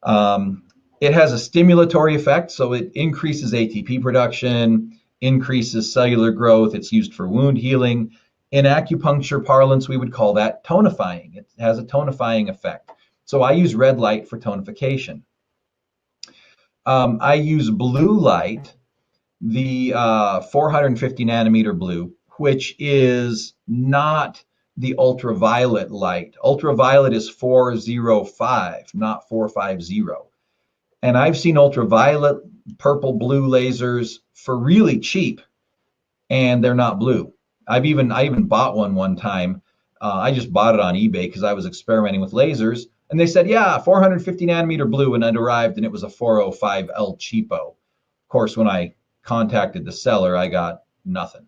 It has a stimulatory effect, so it increases ATP production, increases cellular growth. It's used for wound healing. In acupuncture parlance, we would call that tonifying. It has a tonifying effect. So I use red light for tonification. I use blue light, the 450 nanometer blue, which is not the ultraviolet light. Ultraviolet is 405, not 450. And I've seen ultraviolet purple blue lasers for really cheap, and they're not blue. I even bought one time. I just bought it on eBay because I was experimenting with lasers, and they said, yeah, 450 nanometer blue, and it arrived, and it was a 405 El Cheapo. Of course, when I contacted the seller, I got nothing.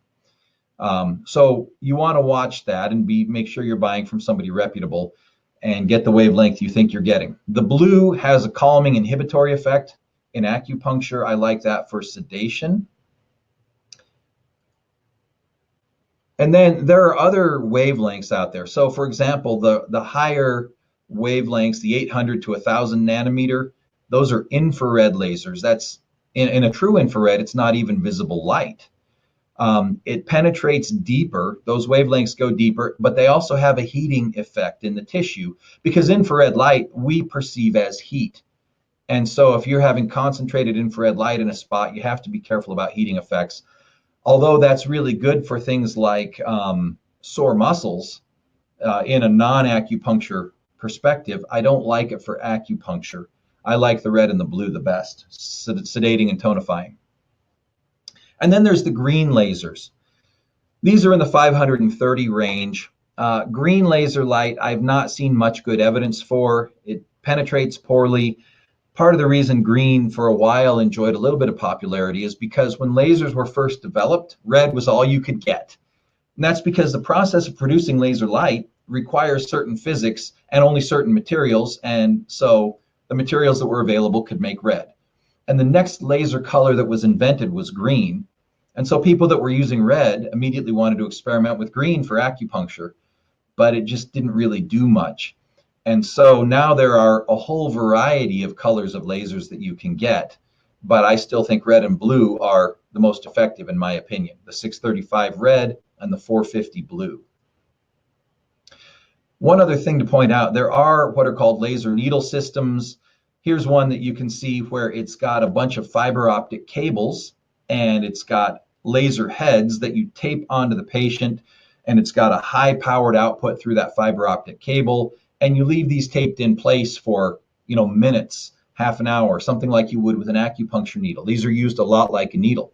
So you want to watch that and make sure you're buying from somebody reputable and get the wavelength you think you're getting. The blue has a calming inhibitory effect. In acupuncture, I like that for sedation. And then there are other wavelengths out there. So for example, the higher wavelengths, the 800 to 1000 nanometer, those are infrared lasers. That's in a true infrared, it's not even visible light. It penetrates deeper. Those wavelengths go deeper, but they also have a heating effect in the tissue because infrared light we perceive as heat. And so if you're having concentrated infrared light in a spot, you have to be careful about heating effects. Although that's really good for things like sore muscles in a non-acupuncture perspective, I don't like it for acupuncture. I like the red and the blue the best, sedating and tonifying. And then there's the green lasers. These are in the 530 range. Green laser light, I've not seen much good evidence for. It penetrates poorly. Part of the reason green for a while enjoyed a little bit of popularity is because when lasers were first developed, red was all you could get. And that's because the process of producing laser light requires certain physics and only certain materials. And so the materials that were available could make red. And the next laser color that was invented was green. And so people that were using red immediately wanted to experiment with green for acupuncture, but it just didn't really do much. And so now there are a whole variety of colors of lasers that you can get, but I still think red and blue are the most effective in my opinion, the 635 red and the 450 blue. One other thing to point out, there are what are called laser needle systems. Here's one that you can see where it's got a bunch of fiber optic cables and it's got laser heads that you tape onto the patient, and it's got a high powered output through that fiber optic cable, and you leave these taped in place for minutes, half an hour, something like you would with an acupuncture needle. These are used a lot like a needle.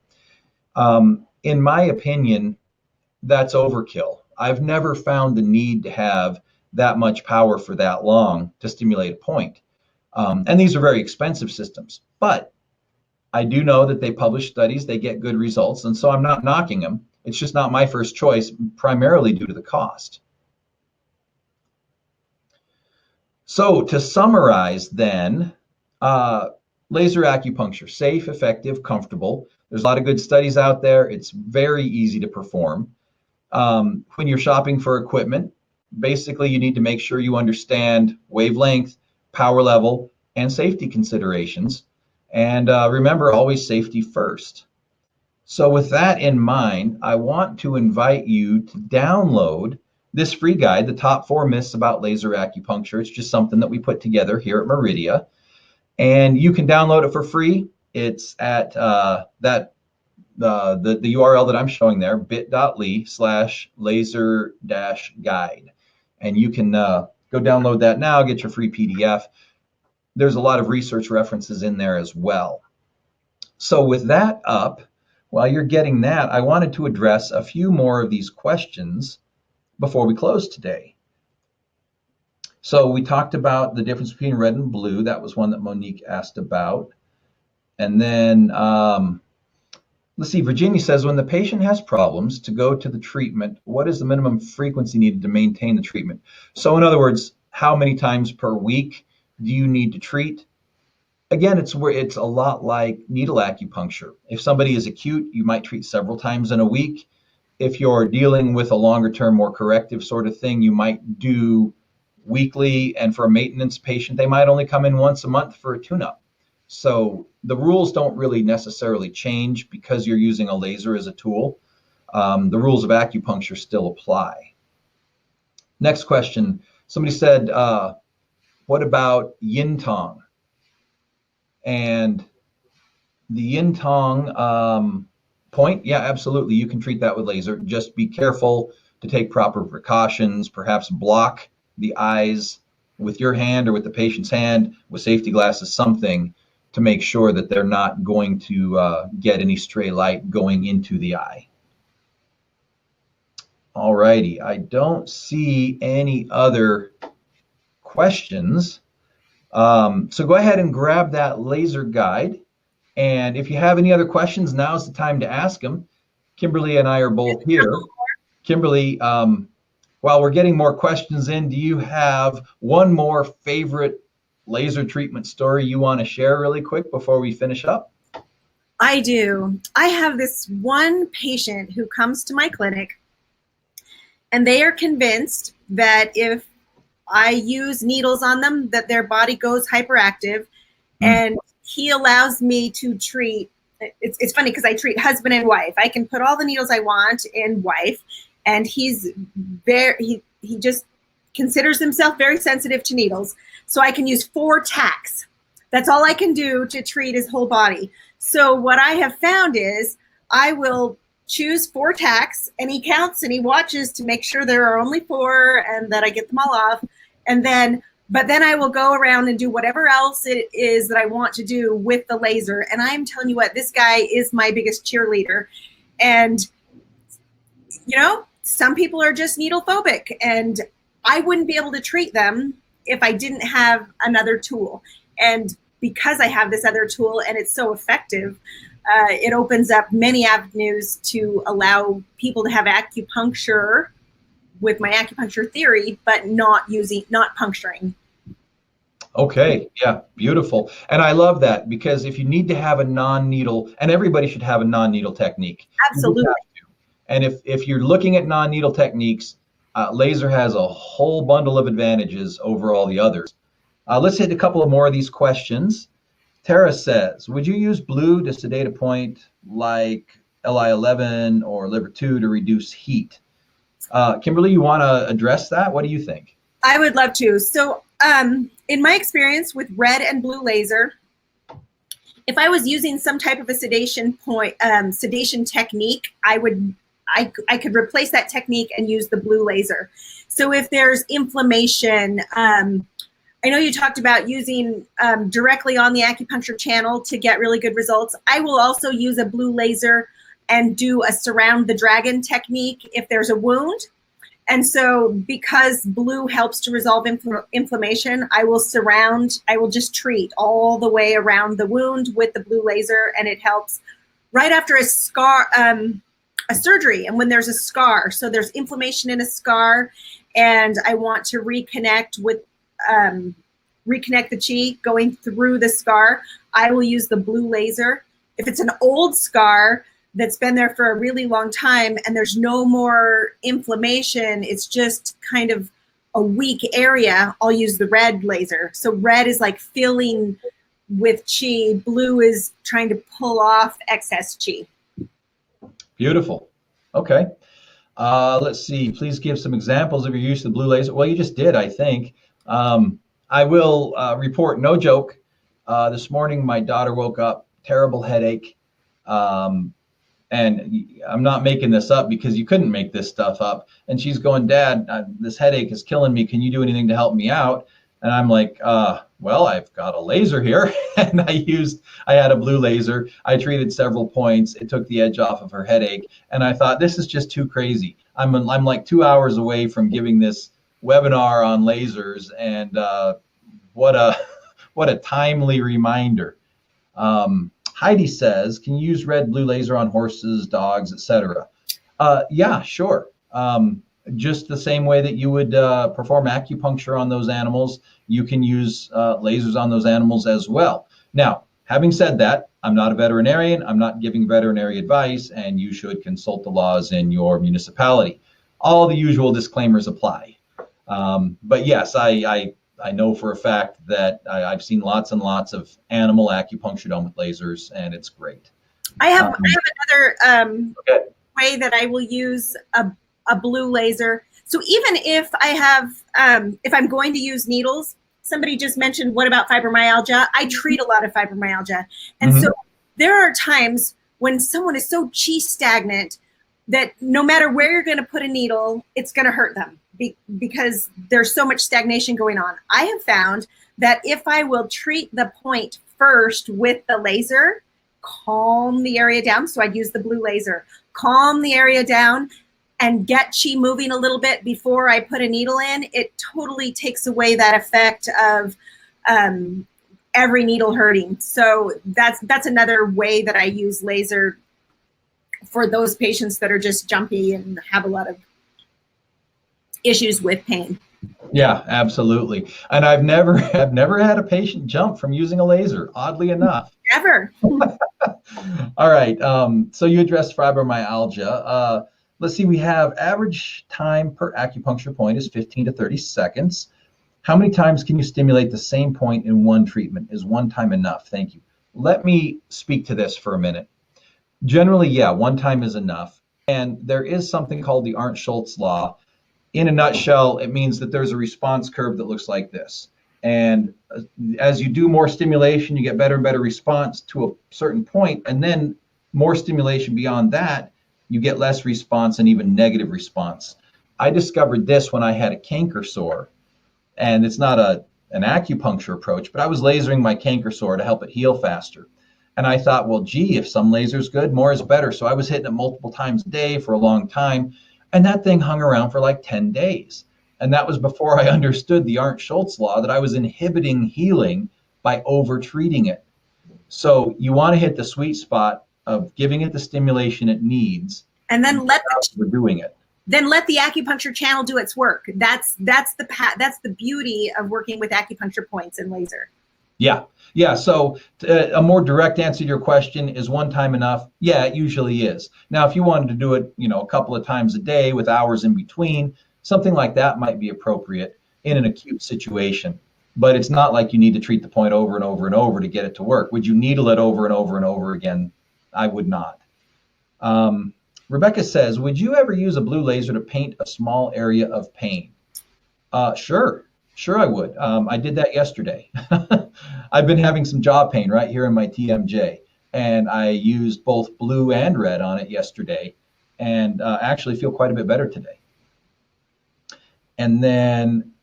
In my opinion, that's overkill. I've never found the need to have that much power for that long to stimulate a point. And these are very expensive systems, but I do know that they publish studies, they get good results, and so I'm not knocking them. It's just not my first choice, primarily due to the cost. So to summarize then, laser acupuncture, safe, effective, comfortable. There's a lot of good studies out there. It's very easy to perform. When you're shopping for equipment, basically you need to make sure you understand wavelength, power level, and safety considerations. And remember, always safety first. So with that in mind, I want to invite you to download this free guide, The Top 4 Myths About Laser Acupuncture. It's just something that we put together here at Miridia. And you can download it for free. It's at the URL that I'm showing there, bit.ly/laser-guide. And you can go download that now, get your free PDF. There's a lot of research references in there as well. So with that up, while you're getting that, I wanted to address a few more of these questions before we close today. So we talked about the difference between red and blue. That was one that Monique asked about. And then let's see, Virginia says, when the patient has problems to go to the treatment, what is the minimum frequency needed to maintain the treatment? So in other words, how many times per week do you need to treat? Again, it's a lot like needle acupuncture. If somebody is acute, you might treat several times in a week. If you're dealing with a longer term, more corrective sort of thing, you might do weekly. And for a maintenance patient, they might only come in once a month for a tune-up. So the rules don't really necessarily change because you're using a laser as a tool. the rules of acupuncture still apply. Next question. Somebody said, what about yin tong? And the yin tong point, yeah, absolutely. You can treat that with laser. Just be careful to take proper precautions, perhaps block the eyes with your hand or with the patient's hand with safety glasses, something to make sure that they're not going to get any stray light going into the eye. All righty. I don't see any other questions. So go ahead and grab that laser guide. And if you have any other questions, now's the time to ask them. Kimberly and I are both here. Kimberly, while we're getting more questions in, do you have one more favorite laser treatment story you want to share really quick before we finish up? I do. I have this one patient who comes to my clinic, and they are convinced that if I use needles on them, that their body goes hyperactive. And he allows me to treat. It's funny because I treat husband and wife. I can put all the needles I want in wife, and he's very he just considers himself very sensitive to needles. So I can use 4 tacks. That's all I can do to treat his whole body. So what I have found is I will choose 4 tacks, and he counts and he watches to make sure there are only 4 and that I get them all off. But then I will go around and do whatever else it is that I want to do with the laser. And I'm telling you what, this guy is my biggest cheerleader. And, some people are just needle phobic, and I wouldn't be able to treat them if I didn't have another tool. And because I have this other tool and it's so effective, it opens up many avenues to allow people to have acupuncture with my acupuncture theory, but not puncturing. Okay, yeah, beautiful. And I love that, because if you need to have a non-needle, and everybody should have a non-needle technique. Absolutely. And if you're looking at non-needle techniques, laser has a whole bundle of advantages over all the others. Let's hit a couple of more of these questions. Tara says, would you use blue to sedate a point like LI11 or liver 2 to reduce heat? Kimberly, you want to address that? What do you think? I would love to. So in my experience with red and blue laser, if I was using some type of a sedation technique, I could replace that technique and use the blue laser. So if there's inflammation, I know you talked about using directly on the acupuncture channel to get really good results. I will also use a blue laser and do a surround the dragon technique if there's a wound. And so because blue helps to resolve inflammation, I will just treat all the way around the wound with the blue laser, and it helps right after a surgery and when there's a scar. So there's inflammation in a scar, and I want to reconnect the chi going through the scar. I will use the blue laser. If it's an old scar that's been there for a really long time and there's no more inflammation, it's just kind of a weak area, I'll use the red laser. So red is like filling with chi. Blue is trying to pull off excess chi. Beautiful. Okay. Let's see. Please give some examples of your use of the blue laser. Well, you just did, I think. I will report, no joke. This morning, my daughter woke up, terrible headache. And I'm not making this up because you couldn't make this stuff up. And she's going, Dad, this headache is killing me. Can you do anything to help me out? And I'm like, well, I've got a laser here. And I had a blue laser. I treated several points. It took the edge off of her headache. And I thought, this is just too crazy. I'm like 2 hours away from giving this webinar on lasers. And what a timely reminder. Heidi says, can you use red, blue laser on horses, dogs, etc.? Yeah, sure. Just the same way that you would perform acupuncture on those animals, you can use lasers on those animals as well. Now, having said that, I'm not a veterinarian. I'm not giving veterinary advice, and you should consult the laws in your municipality. All the usual disclaimers apply. But yes, I know for a fact that I've seen lots and lots of animal acupuncture done with lasers, and it's great. I have another okay. way that I will use a blue laser. So even if I have, if I'm going to use needles, somebody just mentioned, what about fibromyalgia? I treat a lot of fibromyalgia. And so there are times when someone is so chi stagnant that no matter where you're going to put a needle, it's going to hurt them because there's so much stagnation going on. I have found that if I will treat the point first with the laser, calm the area down. So I'd use the blue laser, calm the area down and get chi moving a little bit before I put a needle in. It totally takes away that effect of every needle hurting. So that's another way that I use laser for those patients that are just jumpy and have a lot of issues with pain. Yeah, absolutely. And I've never had a patient jump from using a laser, oddly enough. Never. All right. So you addressed fibromyalgia. Let's see, we have average time per acupuncture point is 15 to 30 seconds. How many times can you stimulate the same point in one treatment? Is one time enough? Thank you. Let me speak to this for a minute. Generally, yeah, one time is enough. And there is something called the Arndt-Schultz law. In a nutshell, it means that there's a response curve that looks like this. And as you do more stimulation, you get better and better response to a certain point. And then more stimulation beyond that, you get less response and even negative response. I discovered this when I had a canker sore. And it's not an acupuncture approach, but I was lasering my canker sore to help it heal faster. And I thought, well, gee, if some laser's good, more is better. So I was hitting it multiple times a day for a long time. And that thing hung around for like 10 days. And that was before I understood the Arndt-Schultz law, that I was inhibiting healing by over-treating it. So you want to hit the sweet spot of giving it the stimulation it needs. And then we're doing it. Then let the acupuncture channel do its work. That's the beauty of working with acupuncture points and laser. Yeah. So a more direct answer to your question, is one time enough? Yeah, it usually is. Now, if you wanted to do it, a couple of times a day with hours in between, something like that might be appropriate in an acute situation. But it's not like you need to treat the point over and over and over to get it to work. Would you needle it over and over and over again? I would not. Rebecca says, would you ever use a blue laser to paint a small area of pain? Sure I would. I did that yesterday. I've been having some jaw pain right here in my TMJ, and I used both blue and red on it yesterday, and actually feel quite a bit better today. And then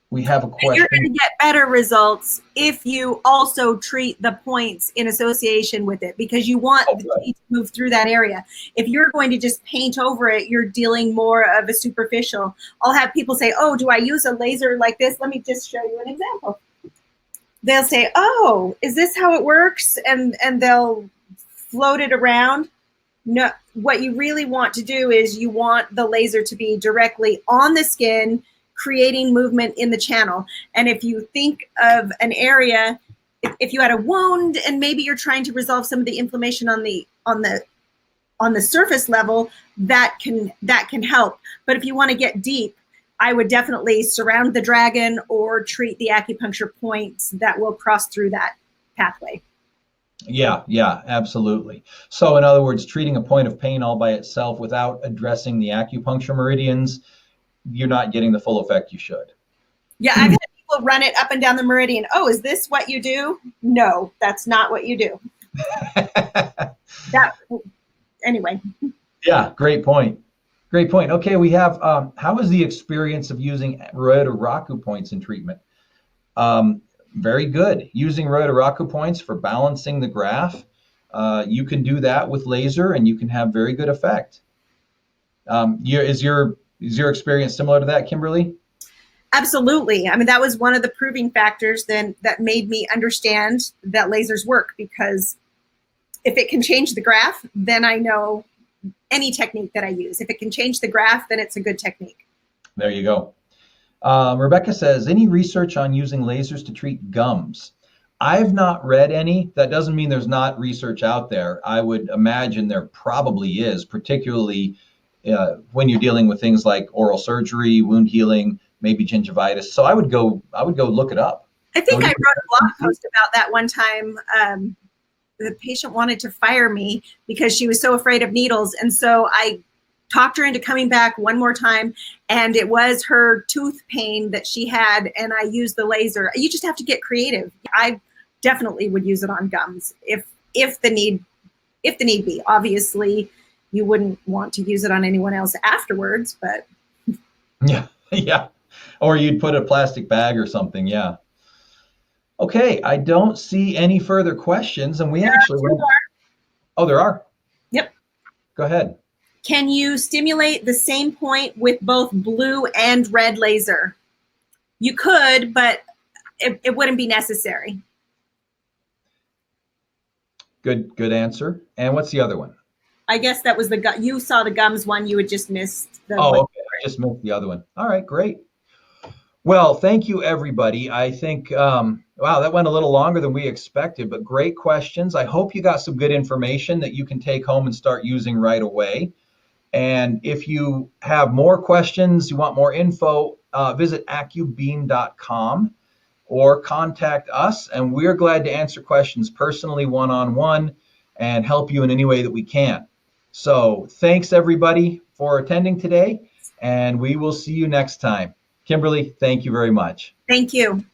we have a question. You're going to get better results if you also treat the points in association with it, because you want the chi to move through that area. If you're going to just paint over it, you're dealing more of a superficial. I'll have people say, oh, do I use a laser like this? Let me just show you an example. They'll say, oh, is this how it works? And they'll float it around. No, what you really want to do is you want the laser to be directly on the skin, creating movement in the channel. And if you think of an area, if you had a wound and maybe you're trying to resolve some of the inflammation on the surface level, that can help. But if you want to get deep, I would definitely surround the dragon or treat the acupuncture points that will cross through that pathway. Yeah, absolutely. So in other words, treating a point of pain all by itself without addressing the acupuncture meridians, you're not getting the full effect you should. Yeah, I've had people run it up and down the meridian. Oh, is this what you do? No, that's not what you do. Anyway. Yeah, great point. Okay, we have, how is the experience of using Miridia Acupuncture points in treatment? Very good. Using Miridia Acupuncture points for balancing the graph. You can do that with laser and you can have very good effect. Is your experience similar to that, Kimberly? Absolutely. I mean, that was one of the proving factors then that made me understand that lasers work, because if it can change the graph, then I know any technique that I use. If it can change the graph, then it's a good technique. There you go. Rebecca says, any research on using lasers to treat gums? I've not read any. That doesn't mean there's not research out there. I would imagine there probably is, particularly when you're dealing with things like oral surgery, wound healing, maybe gingivitis. So I would go look it up. I think I wrote a blog post about that one time. the patient wanted to fire me because she was so afraid of needles. And so I talked her into coming back one more time, and it was her tooth pain that she had, and I used the laser. You just have to get creative. I definitely would use it on gums if the need be. Obviously, you wouldn't want to use it on anyone else afterwards, but Yeah, yeah. Or you'd put a plastic bag or something. Yeah. Okay, I don't see any further questions, and we actually went. Oh, there are. Yep. Go ahead. Can you stimulate the same point with both blue and red laser? You could, but it wouldn't be necessary. Good answer. And what's the other one? I guess that was you saw the gums one. You had just missed the. Oh, okay. I just missed the other one. All right, great. Well, thank you, everybody. I think, wow, that went a little longer than we expected, but great questions. I hope you got some good information that you can take home and start using right away. And if you have more questions, you want more info, visit acubeam.com or contact us. And we're glad to answer questions personally, one-on-one, and help you in any way that we can. So thanks, everybody, for attending today, and we will see you next time. Kimberly, thank you very much. Thank you.